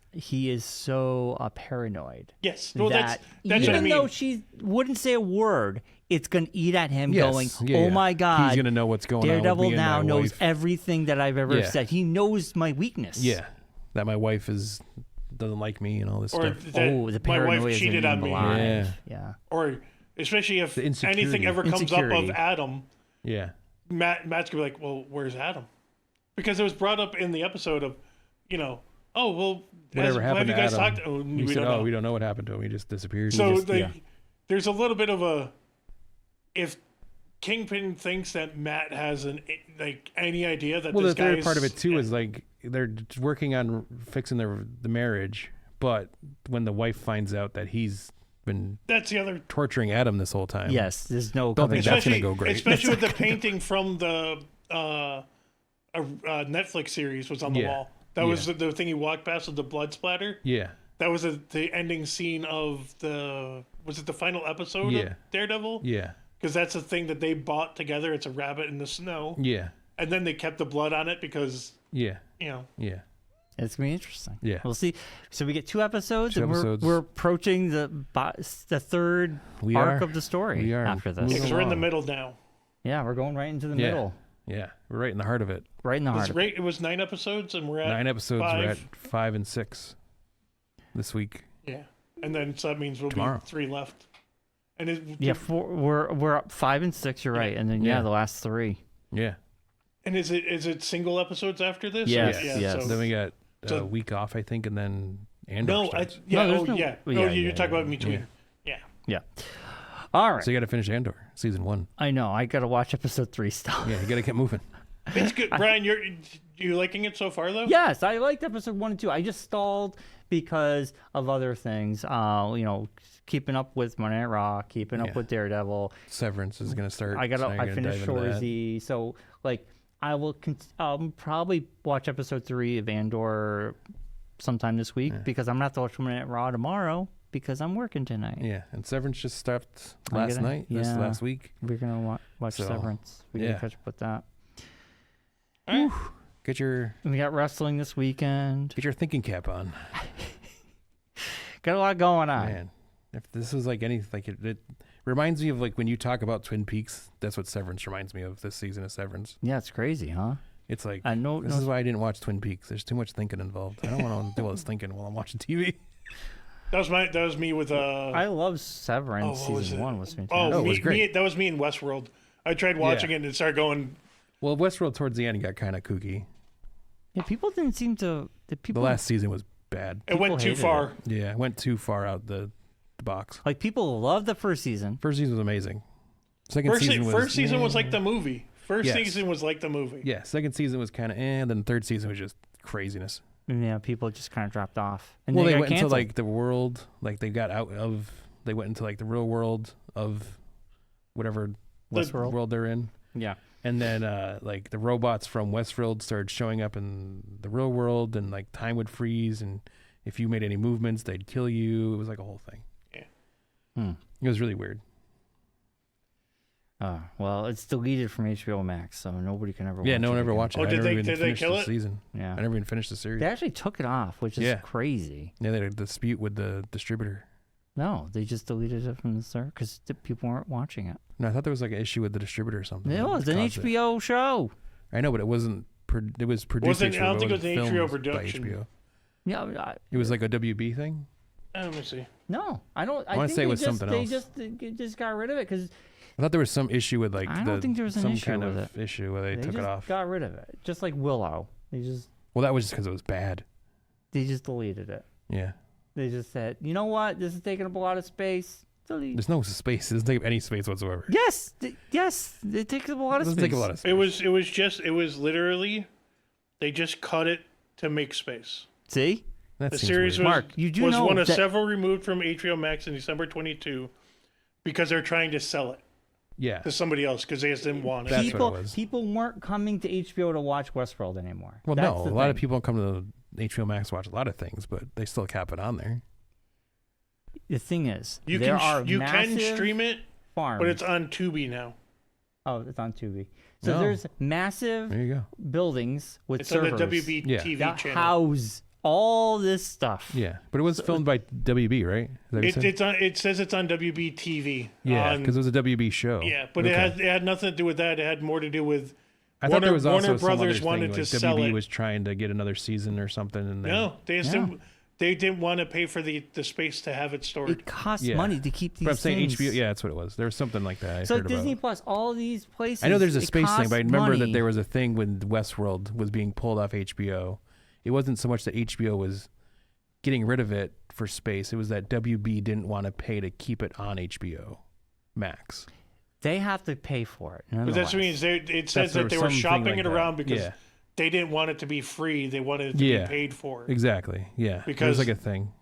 so paranoid. Yes. Well, that that's even what I mean. though she wouldn't say a word, it's gonna eat at him, Yes, going, yeah, "Oh yeah. my God, He's gonna know what's going on. Daredevil with me now and my knows wife. everything that I've ever Yeah. said. He knows my weakness." Yeah, that my wife doesn't like me and all this or stuff. that Oh, the my paranoia wife is cheated gonna on eat me. him alive. Yeah. Yeah. Or especially if The insecurity. anything ever comes up Insecurity. of Adam, Yeah, Matt's gonna be like, well, where's Adam? Because it was brought up in the episode of, oh well, whatever happened have you to guys Adam? talked? Oh, we we said, don't know. we don't know what happened to him. He just disappeared. So yeah. there's a little bit of a, if Kingpin thinks that Matt has any idea that well, this the third guy's- part of it too is like they're working on fixing the marriage, but when the wife finds out that he's been that's the other. torturing Adam this whole time, Yes, there's no. Don't coming think that's back. gonna go great. Especially with the painting from the Netflix series was on the Yeah. wall. That was the thing you walked past with the blood splatter. yeah, That was the ending scene of was it the final episode Yeah. of Daredevil? yeah, Because that's the thing that they bought together. It's a rabbit in the snow. yeah, And then they kept the blood on it because, yeah, yeah. It's gonna be interesting. Yeah. We'll see. So we get 2 episodes, Two and episodes. we're approaching the third We arc are. of the story We are. after this. Moving Because we're in the along. middle now. Yeah, we're going right into the Yeah. middle. Yeah, we're right in the heart of it. Right in the heart. It was 9 episodes, and we're at 9 episodes. 5. We're at 5 and 6 this week. Yeah, and then so that means we'll Tomorrow. be 3 left. And Yeah, we're up 5 and 6. You're right, and then Yeah. the last 3. Yeah. And is it single episodes after this? Yes, Or- yes. So, Then we got a so- week off, I think, and then Andor no, starts. there's no- you're talking about me tweeting. Yeah. Yeah. All right. So you got to finish Andor season 1. I know. I got to watch episode 3 still. Yeah, you got to get moving. It's good, Brian. You liking it so far, though? Yes, I liked episode 1 and 2. I just stalled because of other things. Keeping up with Monday Night Raw, keeping up Yeah. with Daredevil. Severance is going to start. I so now you're gonna finished dive into that. Shorsey, so like I'll probably watch episode 3 of Andor sometime this week because I'm gonna have to watch Monday Night Raw tomorrow because I'm working tonight. Yeah, and Severance just stopped I'm last gonna- night. yeah. This last week. We're gonna watch So, Severance. We yeah. gotta catch up with that. Get your And we got wrestling this weekend. thinking cap on, Got a lot going on. man. If this was like anything, like it reminds me of like when you talk about Twin Peaks. That's what Severance reminds me of. This season of Severance. Yeah, it's crazy, huh? It's like I know. this is why I didn't watch Twin Peaks. There's too much thinking involved. I don't want to do all this thinking while I'm watching TV. That was me with I love Severance. what was Season it? 1 was fantastic. it was great. That was me in Westworld. I tried watching it and it started going. Well, Westworld towards the end got kind of kooky. Yeah, people didn't seem to. The last season was bad. It went too hated far. Yeah, it went too far out the box. Like people loved the first season. First season was amazing. Second season was First season was like the movie. First Yes. season was like the movie. yeah. Second season was kind of and then third season was just craziness. And yeah, people just kind of dropped off. And Well, they they got went into canceled. like the world, like they got out of. They went into like the real world of whatever Westworld. world they're in. Yeah. And then like the robots from Westworld started showing up in the real world, and like time would freeze, and if you made any movements, they'd kill you. It was like a whole thing. Hmm. It was really weird. Well, it's deleted from HBO Max, so nobody can ever. Yeah, watch no one it ever again. watched it. Oh, I did never they- even did they finished kill the it? season. Yeah, I never even finished the series. they actually took it off, which is Yeah. crazy. Yeah, they had a dispute with the distributor. No, they just deleted it from the server because people weren't watching it. No, I thought there was like an issue with the distributor or something. It was that an caused it. HBO show. I know, but it wasn't. It was produced. I don't think it was an filmed HBO by production. HBO. Yeah, It was like a WB thing. Let me see. no, I don't. I wanna think say it they was just, something they else. just got rid of it because I thought there was some issue with like I don't think there was an some issue kind with of issue where they they took just it off. got rid of it. Just like Willow, they just Well, that was just because it was bad. deleted it. Yeah, They just said, you know what, this is taking up a lot of space. Delete. there's no space. It doesn't take up any space whatsoever. Yes, yes, it takes up a lot It of doesn't space. take a lot of space. It was literally, they just cut it to make space. See, That The seems series weird. was, Mark, you do was know one of that- several removed from HBO Max in December 22 because they're trying to sell it Yeah, to somebody else because they just didn't want it. That's people what it was. people weren't coming to HBO to watch Westworld anymore. well, That's no, the a lot of thing. people come to the HBO Max to watch a lot of things, but they still cap it on there. The thing is, You there can are you can massive stream it, farms. but it's on Tubi now. Oh, it's on Tubi. So No. there's massive There you go. buildings with It's on servers the WB Yeah. TV that channel. house all this stuff. Yeah, but it was filmed by WB, right? Is that what you said? It's on. It says it's on WB TV. Yeah, on- because it was a WB show. yeah, but Okay. it had nothing to do with that. It had more to do with I thought there was also Warner some other Brothers thing, wanted like to sell WB it. was trying to get another season or something. And then, No, they just Yeah. they didn't want to pay for the space to have it stored. It costs Yeah. money to keep these but I'm saying things. HBO. Yeah, that's what it was. There was something like that. I So heard Disney about. Plus, all these places. I know there's a it space thing, costs but I remember money. that there was a thing when Westworld was being pulled off HBO. It wasn't so much that HBO was getting rid of it for space. It was that WB didn't want to pay to keep it on HBO Max. They have to pay for it. But that's what nonetheless. means it says That's- there that they was were something shopping like it that. around because Yeah. they didn't want it to be free. They wanted it to Yeah. be paid for. Exactly. Yeah. Because- it was like a thing.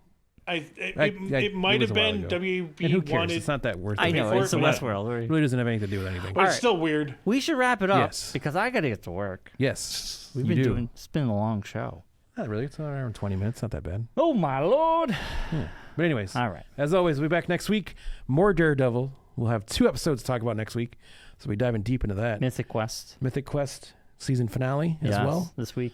It might it was have a while been ago. WB And who cares? wanted. It's not that worth it. I pay know for it's it, a but- Westworld. It really doesn't have anything to do with anything. But it's Alright. still weird. We should wrap it up Yes. because I got to get to work. Yes. We've you been do. it's been a long show. Not really. It's around 20 minutes. Not that bad. Oh my lord! But anyways, All right. as always, we'll be back next week. More Daredevil. We'll have 2 episodes to talk about next week. So we'll be diving deep into that. Mythic Quest Mythic Quest season finale as Yes, well. this week.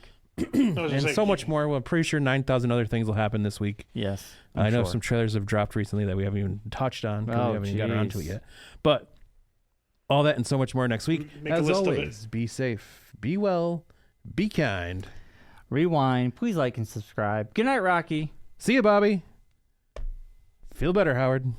And so much more. Well, I'm pretty sure 9,000 other things will happen this week. Yes, I I'm know sure. some trailers have dropped recently that we haven't even touched on because Oh, we haven't even gotten around to it jeez. yet. But All that and so much more next week. Make a As list of always, be safe, be well, be kind. Rewind. Please like and subscribe. Good night, Rocky. See you, Bobby. Feel better, Howard.